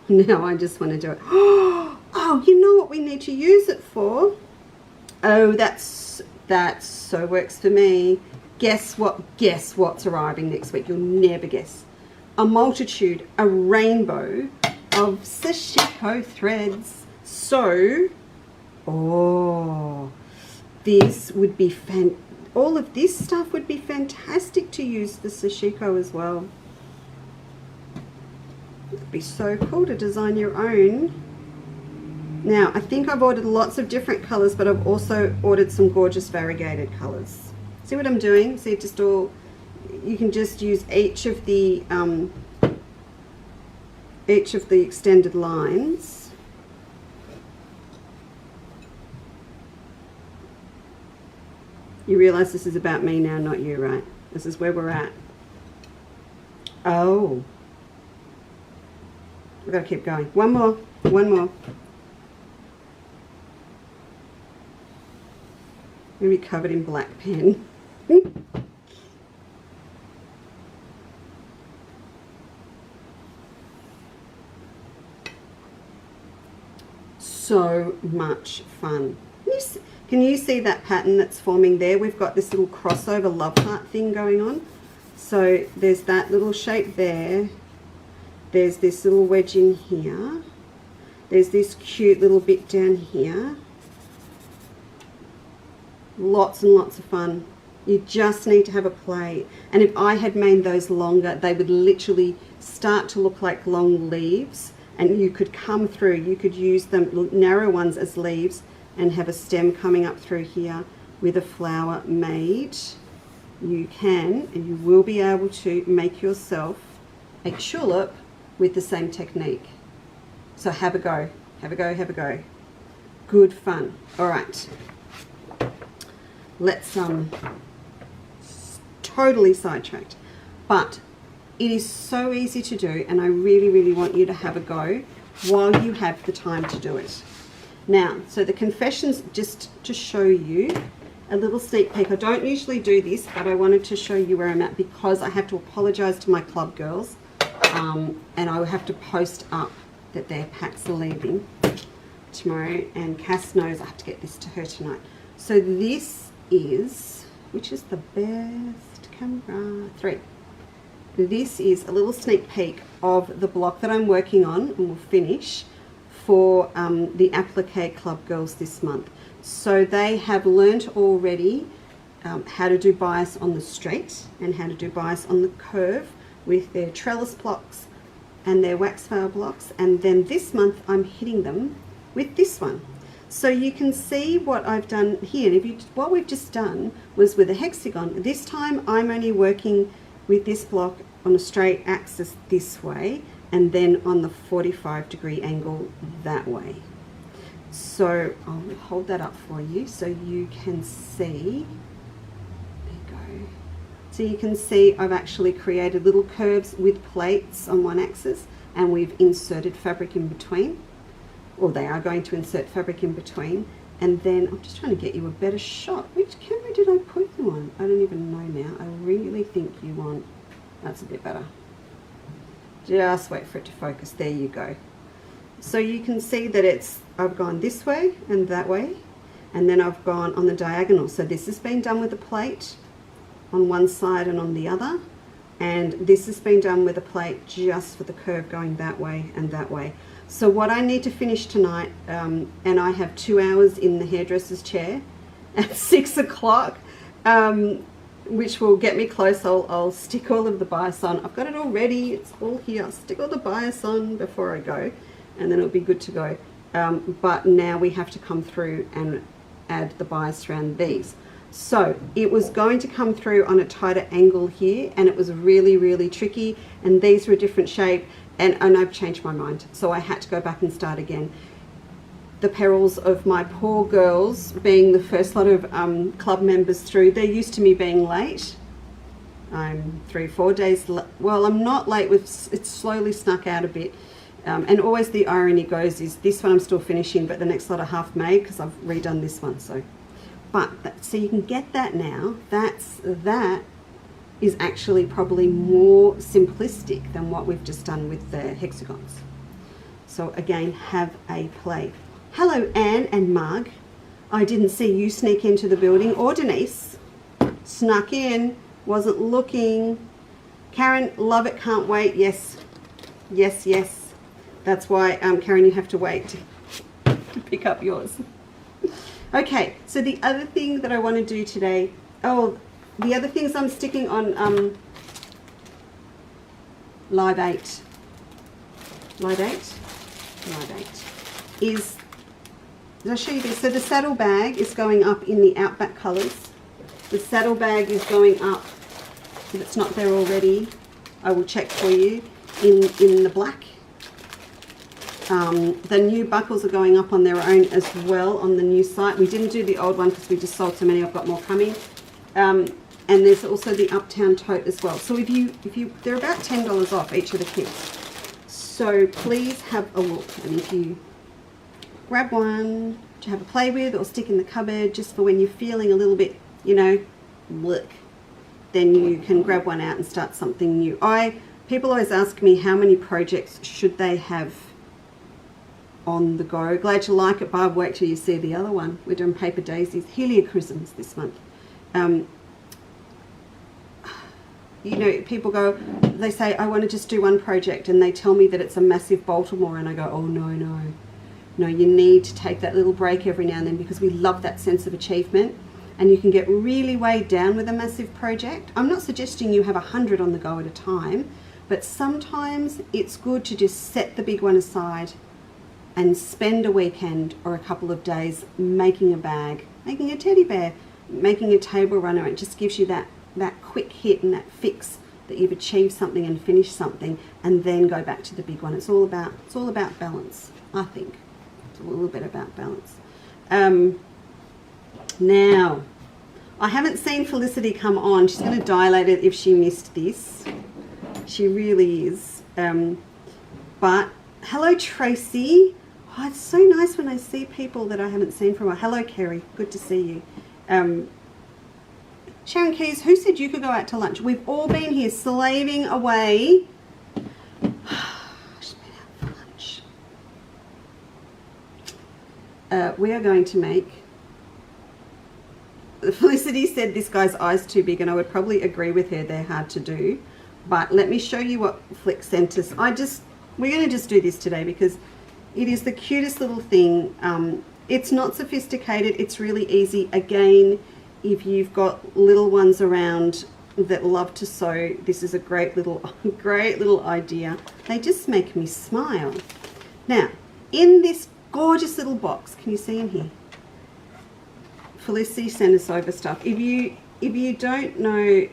Now I just want to do it. Oh, you know what we need to use it for? Oh, that's so works for me. Guess what? Guess what's arriving next week? You'll never guess. A multitude, a rainbow of sashiko threads. So, oh, this would be all of this stuff would be fantastic to use the sashiko as well. It'd be so cool to design your own. Now, I think I've ordered lots of different colors, but I've also ordered some gorgeous variegated colors. See what I'm doing? See, just all, you can just use each of the extended lines. You realize this is about me now, not you, right? This is where we're at. Oh. We've got to keep going. One more. One more. I'm going to be covered in black pen. So much fun. Can you see that pattern that's forming there? We've got this little crossover love heart thing going on. So there's that little shape there. There's this little wedge in here. There's this cute little bit down here. Lots and lots of fun. You just need to have a play. And if I had made those longer, they would literally start to look like long leaves, and you could come through. You could use them narrow ones as leaves and have a stem coming up through here with a flower made. You can, and you will be able to make yourself a tulip with the same technique. So have a go, have a go, have a go. Good fun. All right. Let's totally sidetracked, but it is so easy to do, and I really, really want you to have a go while you have the time to do it. Now, so the confessions, just to show you a little sneak peek. I don't usually do this, but I wanted to show you where I'm at because I have to apologize to my club girls, and I will have to post up that their packs are leaving tomorrow, and Cass knows I have to get this to her tonight. So this is, which is the best camera? 3. This is a little sneak peek of the block that I'm working on and will finish for the Applique Club girls this month. So they have learnt already how to do bias on the straight and how to do bias on the curve with their trellis blocks and their wax veil blocks, and then this month I'm hitting them with this one. So you can see what I've done here. And if you, what we've just done was with a hexagon. This time I'm only working with this block on a straight axis this way, and then on the 45-degree angle that way. So I'll hold that up for you so you can see. There you go. So you can see I've actually created little curves with plates on one axis, and we've inserted fabric in between. Or they are going to insert fabric in between. And then I'm just trying to get you a better shot. Which camera did I put you on? I don't even know now. I really think you want, that's a bit better. Just wait for it to focus. There you go. So you can see that it's, I've gone this way and that way, and then I've gone on the diagonal. So this has been done with a plate on one side and on the other, and this has been done with a plate just for the curve going that way and that way. So what I need to finish tonight, and I have 2 hours in the hairdresser's chair at 6 o'clock, which will get me close. I'll stick all of the bias on. I've got it all ready. It's all here. I'll stick all the bias on before I go, and then it'll be good to go. But now we have to come through and add the bias around these. So it was going to come through on a tighter angle here, and it was really, really tricky, and these were a different shape. And I've changed my mind, so I had to go back and start again. The perils of my poor girls being the first lot of club members through. They're used to me being late. I'm 3 or 4 days, well, I'm not late, it's slowly snuck out a bit. And always the irony goes is this one I'm still finishing, but the next lot are half made because I've redone this one. So, so you can get that now. That is actually probably more simplistic than what we've just done with the hexagons. So again, have a play. Hello, Anne and Marg. I didn't see you sneak into the building, or Denise. Snuck in, wasn't looking. Karen, love it, can't wait. Yes, yes, yes. That's why, Karen, you have to wait to pick up yours. Okay, so the other thing that I want to do today, the other things I'm sticking on Live 8 is, did I show you this? So the saddle bag is going up in the Outback colours. The saddle bag is going up, if it's not there already, I will check for you, in the black. The new buckles are going up on their own as well on the new site. We didn't do the old one because we just sold so many. I've got more coming. And there's also the Uptown tote as well. So if you, they're about $10 off each of the kits. So please have a look. And if you grab one to have a play with or stick in the cupboard just for when you're feeling a little bit, you know, look, then you can grab one out and start something new. People always ask me how many projects should they have on the go. Glad you like it, Barb. Wait till you see the other one. We're doing paper daisies, heliochrysums this month. You know, people go, they say, I want to just do one project, and they tell me that it's a massive Baltimore, and I go, oh no, You know, you need to take that little break every now and then because we love that sense of achievement, and you can get really weighed down with a massive project. I'm not suggesting you have 100 on the go at a time, but sometimes it's good to just set the big one aside and spend a weekend or a couple of days making a bag, making a teddy bear, making a table runner. It just gives you that quick hit and that fix that you've achieved something and finished something, and then go back to the big one. It's all about balance, I think. It's a little bit about balance. Now, I haven't seen Felicity come on. She's going to dilate it if she missed this. She really is. But hello, Tracy. Oh, it's so nice when I see people that I haven't seen for a while. Hello, Kerry. Good to see you. Sharon Keys, who said you could go out to lunch? We've all been here slaving away. Just been out for lunch. We are going to make... Felicity said this guy's eyes too big, and I would probably agree with her. They're hard to do. But let me show you what Flick sent us. We're going to just do this today because it is the cutest little thing. It's not sophisticated. It's really easy. Again, if you've got little ones around that love to sew, this is a great little idea. They just make me smile. Now, in this gorgeous little box, can you see in here? Felicity sent us over stuff. If you don't know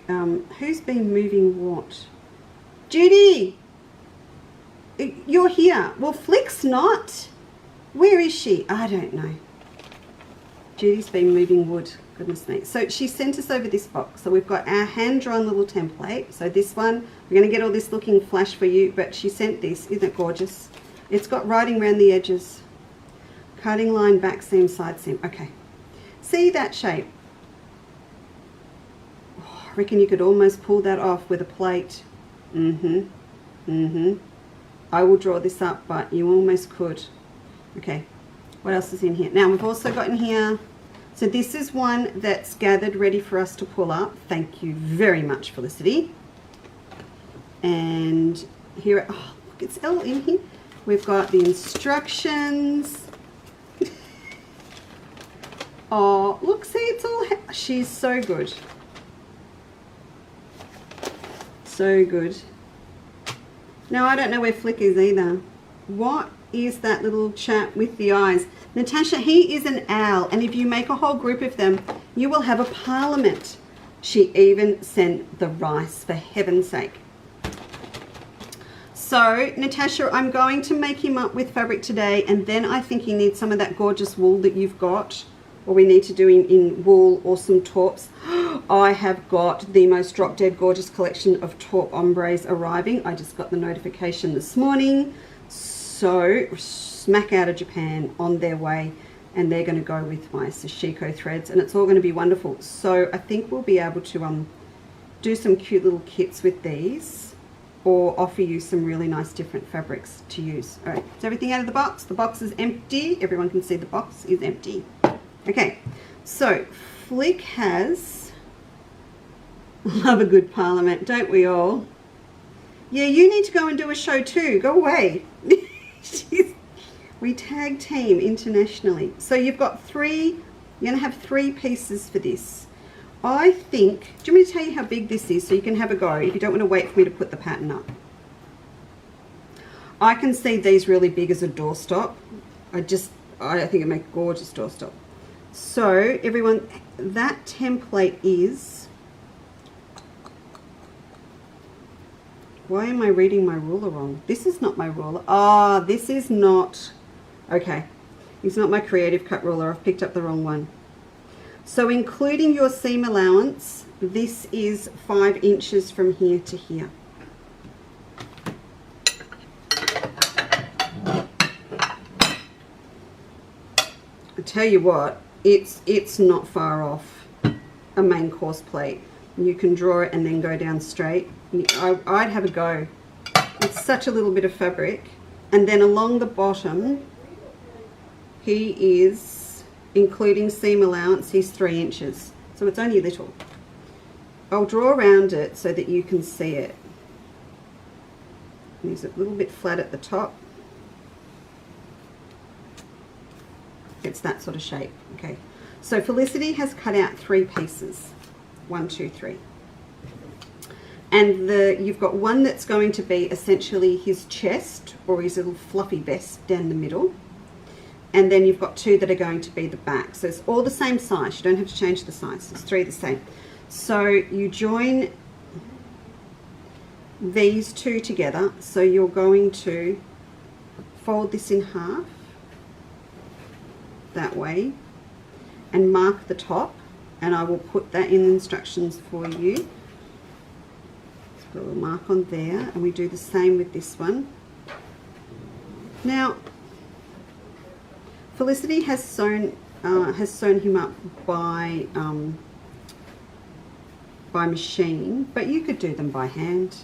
who's been moving what, Judy, you're here. Well, Flick's not. Where is she? I don't know. Judy's been moving wood. Goodness me. So she sent us over this box. So we've got our hand-drawn little template. So this one, we're going to get all this looking flash for you, but she sent this. Isn't it gorgeous? It's got writing around the edges. Cutting line, back seam, side seam. Okay. See that shape? Oh, I reckon you could almost pull that off with a plate. I will draw this up, but you almost could. Okay. What else is in here? Now we've also got in here... So this is one that's gathered ready for us to pull up. Thank you very much, Felicity. And here, oh, look, it's all in here. We've got the instructions. Oh, look, see, it's all, she's so good. So good. Now, I don't know where Flick is either. What is that little chap with the eyes? Natasha, he is an owl, and if you make a whole group of them, you will have a parliament. She even sent the rice, for heaven's sake. So, Natasha, I'm going to make him up with fabric today, and then I think he needs some of that gorgeous wool that you've got, or we need to do in wool or some taups. I have got the most drop-dead gorgeous collection of taupe ombres arriving. I just got the notification this morning. So, smack out of Japan, on their way, and they're going to go with my sashiko threads, and it's all going to be wonderful. So I think we'll be able to do some cute little kits with these, or offer you some really nice different fabrics to use. All right, is everything out of the box? The box is empty. Everyone can see the box is empty. Okay, so Flick has... Love a good parliament, don't we all? Yeah, you need to go and do a show too. Go away. We tag team internationally. So you've got three, you're going to have 3 pieces for this. I think, do you want me to tell you how big this is so you can have a go if you don't want to wait for me to put the pattern up? I can see these really big as a doorstop. I think it makes a gorgeous doorstop. So everyone, that template is, why am I reading my ruler wrong? This is not my ruler. Ah, this is not, okay. It's not my creative cut ruler. I've picked up the wrong one. So including your seam allowance, this is 5 inches from here to here. I tell you what, it's not far off a main course plate. You can draw it and then go down straight. I'd have a go. It's such a little bit of fabric. And then along the bottom, he is, including seam allowance, he's 3 inches. So it's only a little. I'll draw around it so that you can see it. And he's a little bit flat at the top. it's that sort of shape. Okay, so Felicity has cut out 3 pieces. 1, 2, 3. And you've got one that's going to be essentially his chest or his little fluffy vest down the middle. And then you've got 2 that are going to be the back. So it's all the same size. You don't have to change the size. It's 3 the same. So you join these 2 together. So you're going to fold this in half that way and mark the top. And I will put that in the instructions for you. Put a little mark on there, and we do the same with this one. Now, Felicity has sewn him up by machine, but you could do them by hand.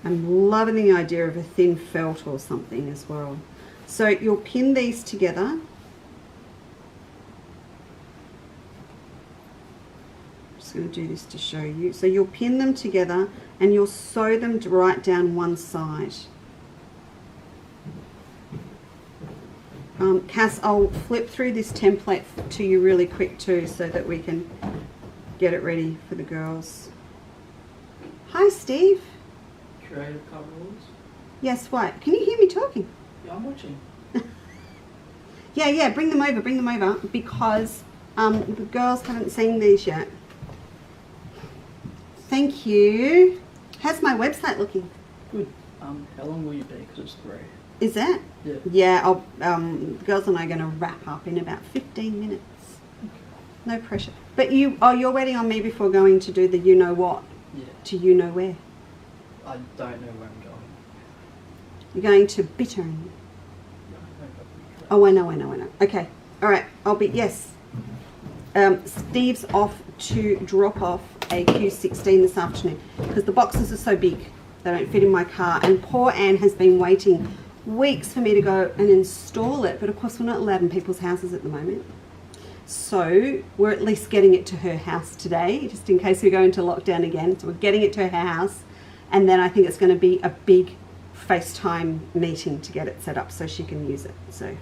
I'm loving the idea of a thin felt or something as well. So you'll pin these together. Going to do this to show you. So you'll pin them together and you'll sew them right down one side. Cass, I'll flip through this template to you really quick too so that we can get it ready for the girls. Hi Steve. Creative cover rules? Yes, what? Can you hear me talking? Yeah, I'm watching. Yeah, bring them over because the girls haven't seen these yet. Thank you. How's my website looking? Good. How long will you be? Because it's 3. Is that? Yeah. Yeah, the girls and I are going to wrap up in about 15 minutes. Okay. No pressure. But you're waiting on me before going to do the you know what? Yeah. To you know where? I don't know where I'm going. You're going to Bittern. No, Oh, I know. Okay. All right. Yes. Steve's off to drop off a Q16 this afternoon because the boxes are so big they don't fit in my car, and poor Anne has been waiting weeks for me to go and install it, but of course we're not allowed in people's houses at the moment, so we're at least getting it to her house today just in case we go into lockdown again. So we're getting it to her house, and then I think it's going to be a big FaceTime meeting to get it set up so she can use it. So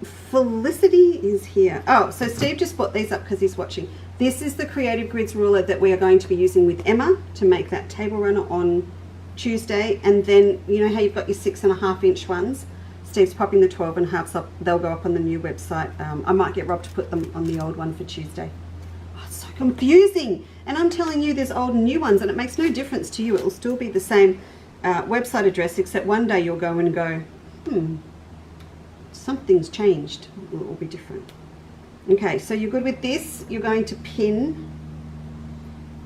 Felicity is here. Oh, so Steve just brought these up because he's watching. This is the Creative Grids ruler that we are going to be using with Emma to make that table runner on Tuesday. And then, you know how you've got your 6.5 inch ones? Steve's popping the 12.5s up. They'll go up on the new website. I might get Rob to put them on the old one for Tuesday. Oh, it's so confusing. And I'm telling you there's old and new ones, and it makes no difference to you. It will still be the same website address, except one day you'll go and go, something's changed. It will be different. Okay, so you're good with this. You're going to pin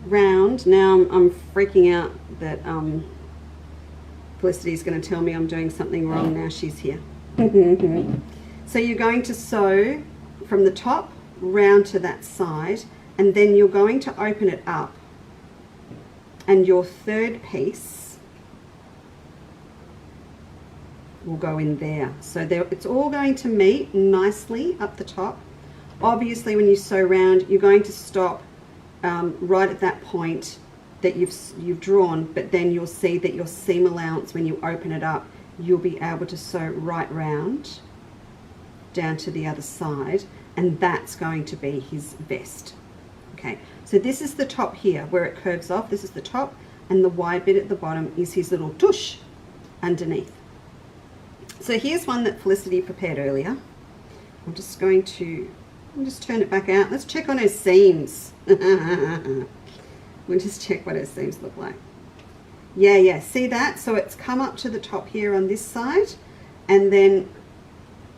round. Now I'm freaking out that Felicity's going to tell me I'm doing something wrong now she's here. So you're going to sew from the top round to that side, and then you're going to open it up, and your third piece will go in there. So there, it's all going to meet nicely up the top. Obviously when you sew round, you're going to stop right at that point that you've drawn, but then you'll see that your seam allowance, when you open it up, you'll be able to sew right round down to the other side, and that's going to be his vest. Okay, so this is the top here where it curves off. This is the top, and the wide bit at the bottom is his little tush underneath. So here's one that Felicity prepared earlier. I'm just going to turn it back out. Let's check on her seams. We'll just check what her seams look like. Yeah, see that? So it's come up to the top here on this side, and then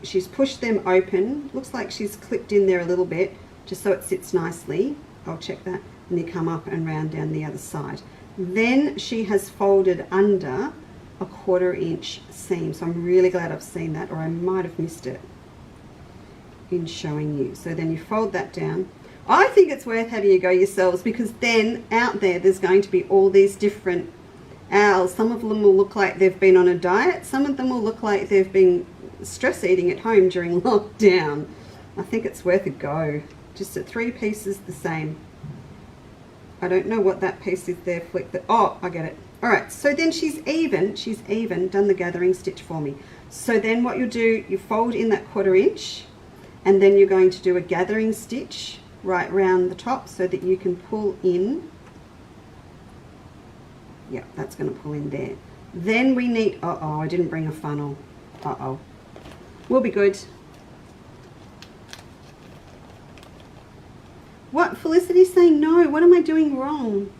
she's pushed them open. Looks like she's clipped in there a little bit, just so it sits nicely. I'll check that. And they come up and round down the other side. Then she has folded under a 1/4 inch seam. So I'm really glad I've seen that, or I might have missed it in showing you. So then you fold that down. I think it's worth having you go yourselves, because then out there's going to be all these different owls. Some of them will look like they've been on a diet. Some of them will look like they've been stress eating at home during lockdown. I think it's worth a go. Just at 3 pieces the same. I don't know what that piece is there. Flick that. Oh, I get it. All right, so then she's even done the gathering stitch for me. So then what you'll do, you fold in that 1/4 inch, and then you're going to do a gathering stitch right round the top so that you can pull in. Yep, that's going to pull in there. Then we need, I didn't bring a funnel. We'll be good. What? Felicity's saying no. What am I doing wrong?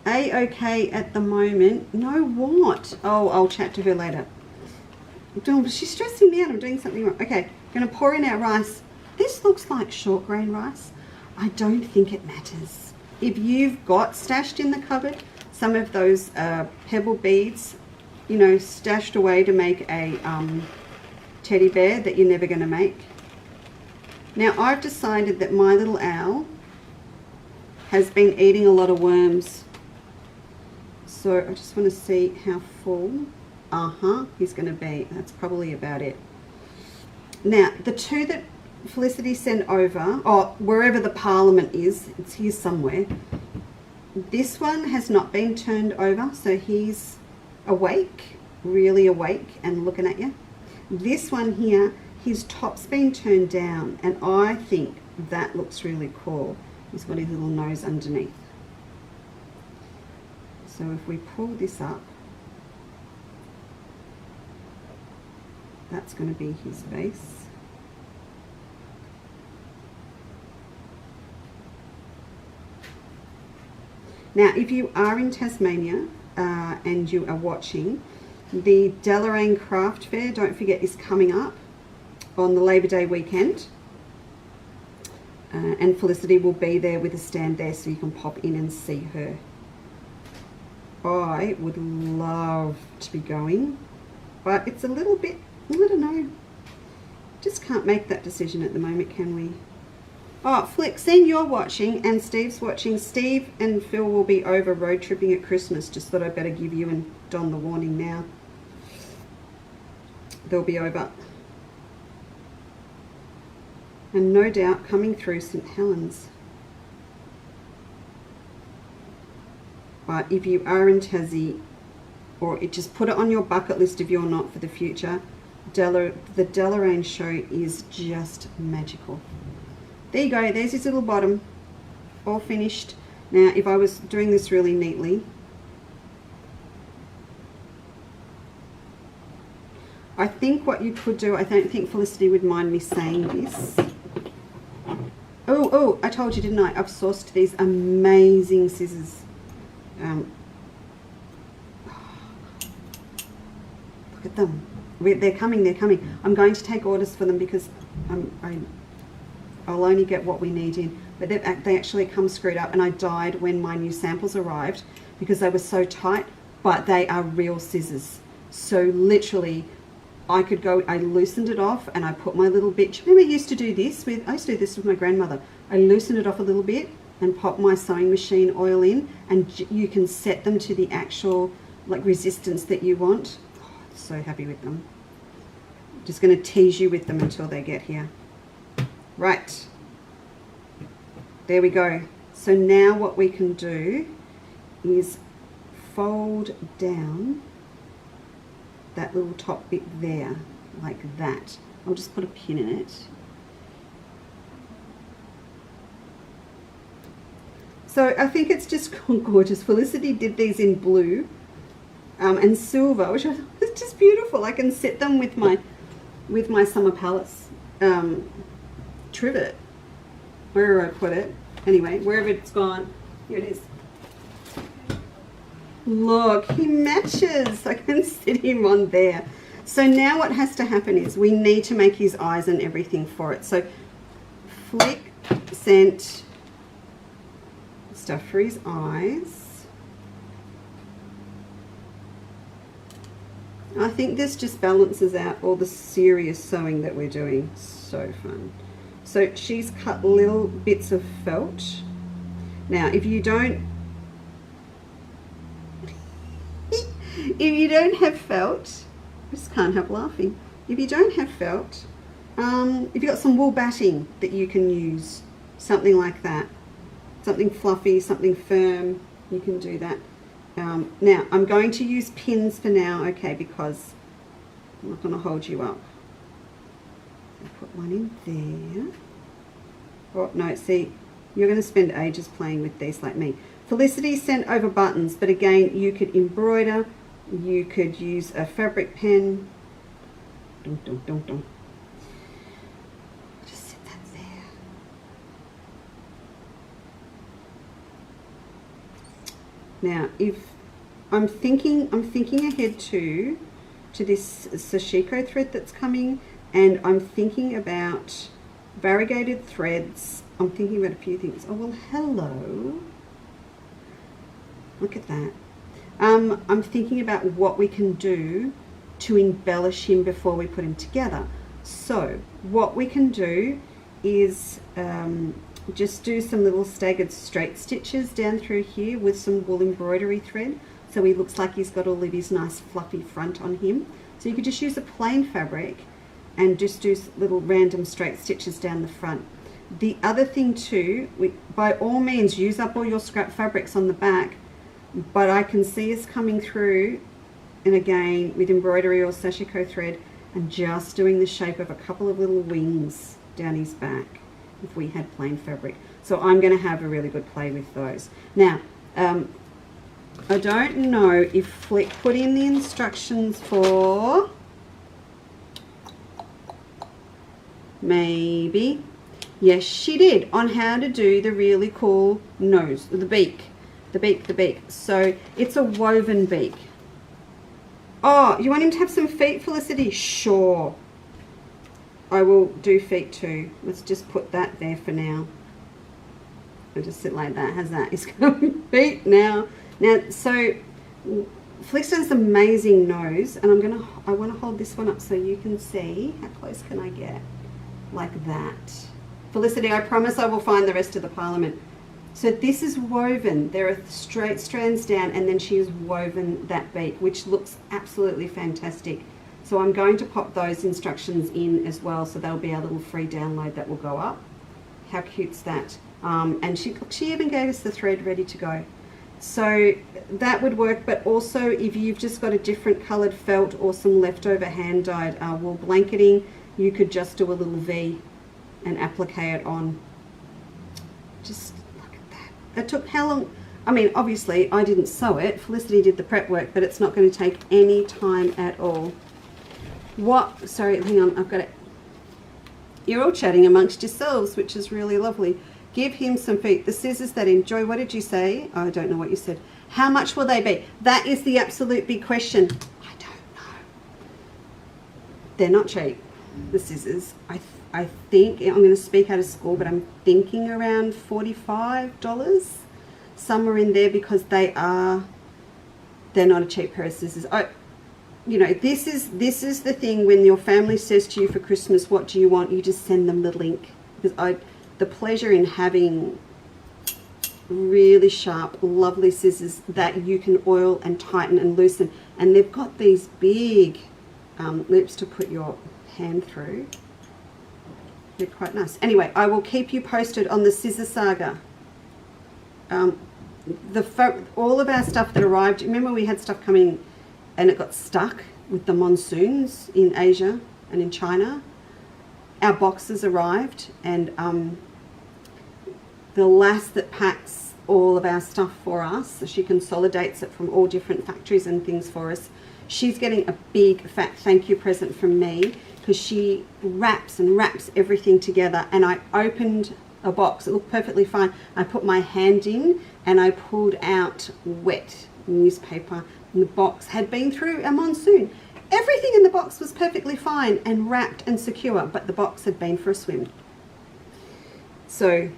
A-okay at the moment. No, what? Oh, I'll chat to her later. She's stressing me out. I'm doing something wrong. Okay, I'm going to pour in our rice. This looks like short grain rice. I don't think it matters. If you've got stashed in the cupboard some of those pebble beads, you know, stashed away to make a teddy bear that you're never going to make. Now I've decided that my little owl has been eating a lot of worms. So I just want to see how full he's going to be. That's probably about it. Now the two that Felicity sent over, or wherever the Parliament is, it's here somewhere. This one has not been turned over, so he's awake, really awake and looking at you. This one here, his top's been turned down, and I think that looks really cool. He's got his little nose underneath. So if we pull this up, that's going to be his base. Now, if you are in Tasmania and you are watching, the Deloraine Craft Fair, don't forget, is coming up on the Labor Day weekend. And Felicity will be there with a stand there so you can pop in and see her. I would love to be going, but it's a little bit, I don't know, just can't make that decision at the moment, can we? Oh, Flick, seeing you're watching and Steve's watching, Steve and Phil will be over road tripping at Christmas. Just thought I'd better give you and Don the warning now. They'll be over. And no doubt coming through St. Helens. But if you are in Tassie, or just put it on your bucket list if you're not for the future, the Deloraine show is just magical. There you go, there's his little bottom, all finished. Now, if I was doing this really neatly, I think what you could do, I don't think Felicity would mind me saying this. Oh, I told you, didn't I? I've sourced these amazing scissors. Look at them. They're coming. I'm going to take orders for them because I'll only get what we need in, but they actually come screwed up, and I died when my new samples arrived because they were so tight, but they are real scissors. So literally I loosened it off and I put my little bit, do you remember I used to do this with my grandmother. I loosened it off a little bit and pop my sewing machine oil in, and you can set them to the actual like resistance that you want. Oh, so happy with them. Just going to tease you with them until they get here. Right, there we go. So now what we can do is fold down that little top bit there, like that. I'll just put a pin in it. So I think it's just gorgeous. Felicity did these in blue and silver, which is just beautiful. I can set them with my Summer Palace trivet, wherever I put it. Anyway, wherever it's gone, here it is. Look, he matches. I can sit him on there. So now what has to happen is we need to make his eyes and everything for it. So Flick sent stuff for his eyes. I think this just balances out all the serious sewing that we're doing. So fun. So she's cut little bits of felt. Now, if you don't have felt, I just can't help laughing. If you don't have felt, if you've got some wool batting that you can use, something like that, something fluffy, something firm, you can do that. Now, I'm going to use pins for now, okay, because I'm not going to hold you up. I'll put one in there. Oh, no, see, you're going to spend ages playing with these like me. Felicity sent over buttons, but again, you could embroider, you could use a fabric pen. Dun, dun, dun, dun. Just sit that there. Now, if I'm thinking ahead to this sashiko thread that's coming, and I'm thinking about variegated threads. I'm thinking about a few things. Oh, well, hello. Look at that. I'm thinking about what we can do to embellish him before we put him together. So what we can do is just do some little staggered straight stitches down through here with some wool embroidery thread, so he looks like he's got all of his nice fluffy front on him. So you could just use a plain fabric and just do little random straight stitches down the front. The other thing too, by all means use up all your scrap fabrics on the back, but I can see us coming through, and again with embroidery or sashiko thread, and just doing the shape of a couple of little wings down his back if we had plain fabric. So I'm going to have a really good play with those. Now, I don't know if Flick put in the instructions for, maybe, yes she did, on how to do the really cool nose, the beak. So it's a woven beak. Oh, you want him to have some feet, Felicity? Sure. I will do feet too. Let's just put that there for now. I'll just sit like that. How's that? He's got feet now. Now, so Flick's done this amazing nose, and I want to hold this one up so you can see. How close can I get? Like that. Felicity, I promise I will find the rest of the parliament. So this is woven. There are straight strands down, and then she has woven that beak, which looks absolutely fantastic. So I'm going to pop those instructions in as well, so that'll be our little free download that will go up. How cute's that? And she even gave us the thread ready to go. So that would work, but also if you've just got a different coloured felt or some leftover hand-dyed wool blanketing, you could just do a little V and applique it on. Just look at that. That took how long? I mean, obviously I didn't sew it. Felicity did the prep work, but it's not going to take any time at all. What? Sorry, hang on. I've got it. You're all chatting amongst yourselves, which is really lovely. Give him some feet. The scissors that enjoy. What did you say? Oh, I don't know what you said. How much will they be? That is the absolute big question. I don't know. They're not cheap, the scissors. I think, I'm going to speak out of school, but I'm thinking around $45, somewhere in there, because they're not a cheap pair of scissors. You know, this is the thing when your family says to you for Christmas, what do you want? You just send them the link, because the pleasure in having really sharp, lovely scissors that you can oil and tighten and loosen, and they've got these big loops to put your hand through. They're quite nice. Anyway, I will keep you posted on the scissor saga. All of our stuff that arrived, remember we had stuff coming and it got stuck with the monsoons in Asia and in China? Our boxes arrived, and the lass that packs all of our stuff for us, so she consolidates it from all different factories and things for us, she's getting a big fat thank you present from me, because she wraps and wraps everything together. And I opened a box, it looked perfectly fine. I put my hand in and I pulled out wet newspaper, and the box had been through a monsoon. Everything in the box was perfectly fine and wrapped and secure, but the box had been for a swim. So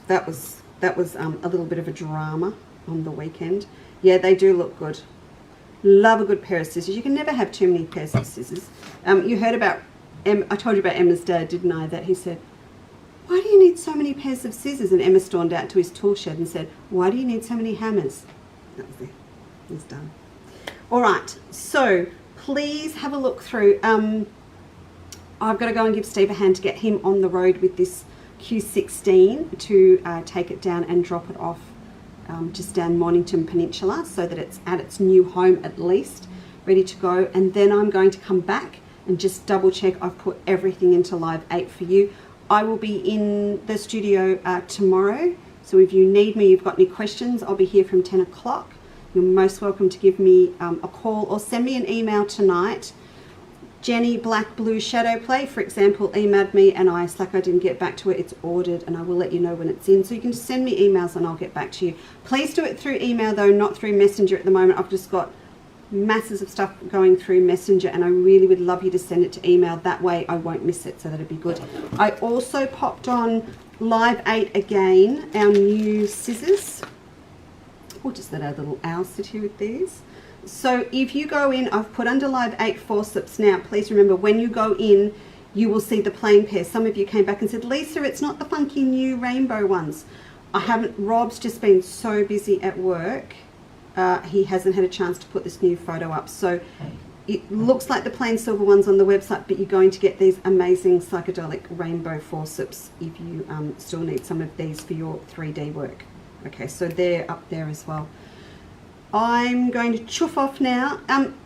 that was a little bit of a drama on the weekend. Yeah, they do look good. Love a good pair of scissors. You can never have too many pairs of scissors. You heard about, I told you about Emma's dad, didn't I? That he said, why do you need so many pairs of scissors? And Emma stormed out to his tool shed and said, why do you need so many hammers? That was it. It's done. All right, so please have a look through. I've got to go and give Steve a hand to get him on the road with this Q16 to take it down and drop it off just down Mornington Peninsula, so that it's at its new home at least, ready to go. And then I'm going to come back and just double check I've put everything into Live 8 for you. I will be in the studio tomorrow, so if you need me, you've got any questions, I'll be here from 10 o'clock. You're most welcome to give me a call or send me an email tonight. Jenny Black Blue Shadow Play, for example, emailed me and I didn't get back to it. It's ordered and I will let you know when it's in. So you can just send me emails and I'll get back to you. Please do it through email though, not through Messenger at the moment. I've just got masses of stuff going through Messenger and I really would love you to send it to email. That way I won't miss it, so that'd be good. I also popped on Live 8 again, our new scissors. We'll just let our little owl sit here with these. So if you go in, I've put under Live 8 forceps now. Please remember, when you go in, you will see the plain pair. Some of you came back and said, Lisa, it's not the funky new rainbow ones. I haven't, Rob's just been so busy at work. He hasn't had a chance to put this new photo up. So it looks like the plain silver ones on the website, but you're going to get these amazing psychedelic rainbow forceps if you still need some of these for your 3D work. Okay, so they're up there as well. I'm going to chuff off now.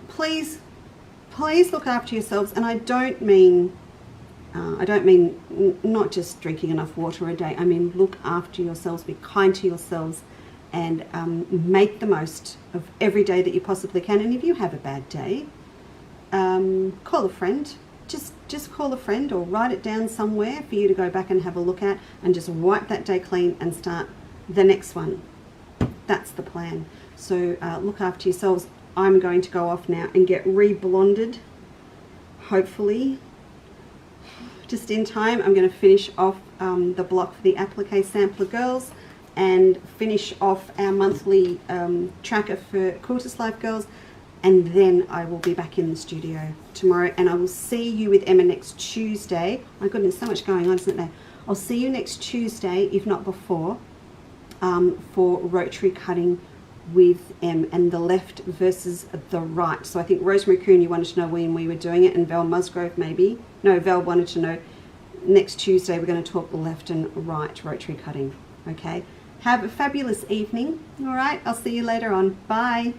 Please look after yourselves, and I don't mean not just drinking enough water a day. I mean, look after yourselves, be kind to yourselves, and make the most of every day that you possibly can. And if you have a bad day, call a friend. Just call a friend or write it down somewhere for you to go back and have a look at, and just wipe that day clean and start the next one. That's the plan. So look after yourselves. I'm going to go off now and get re-blonded, hopefully just in time. I'm going to finish off the block for the applique sampler girls and finish off our monthly tracker for Quartus Life girls, and then I will be back in the studio tomorrow, and I will see you with Emma next Tuesday. My goodness, so much going on, isn't there? I'll see you next Tuesday, if not before, for rotary cutting with Em, and the left versus the right. So I think Rosemary Coon, you wanted to know when we were doing it, and Val Musgrove maybe. No, Val wanted to know next Tuesday we're going to talk left and right rotary cutting. Okay, have a fabulous evening. All right, I'll see you later on. Bye.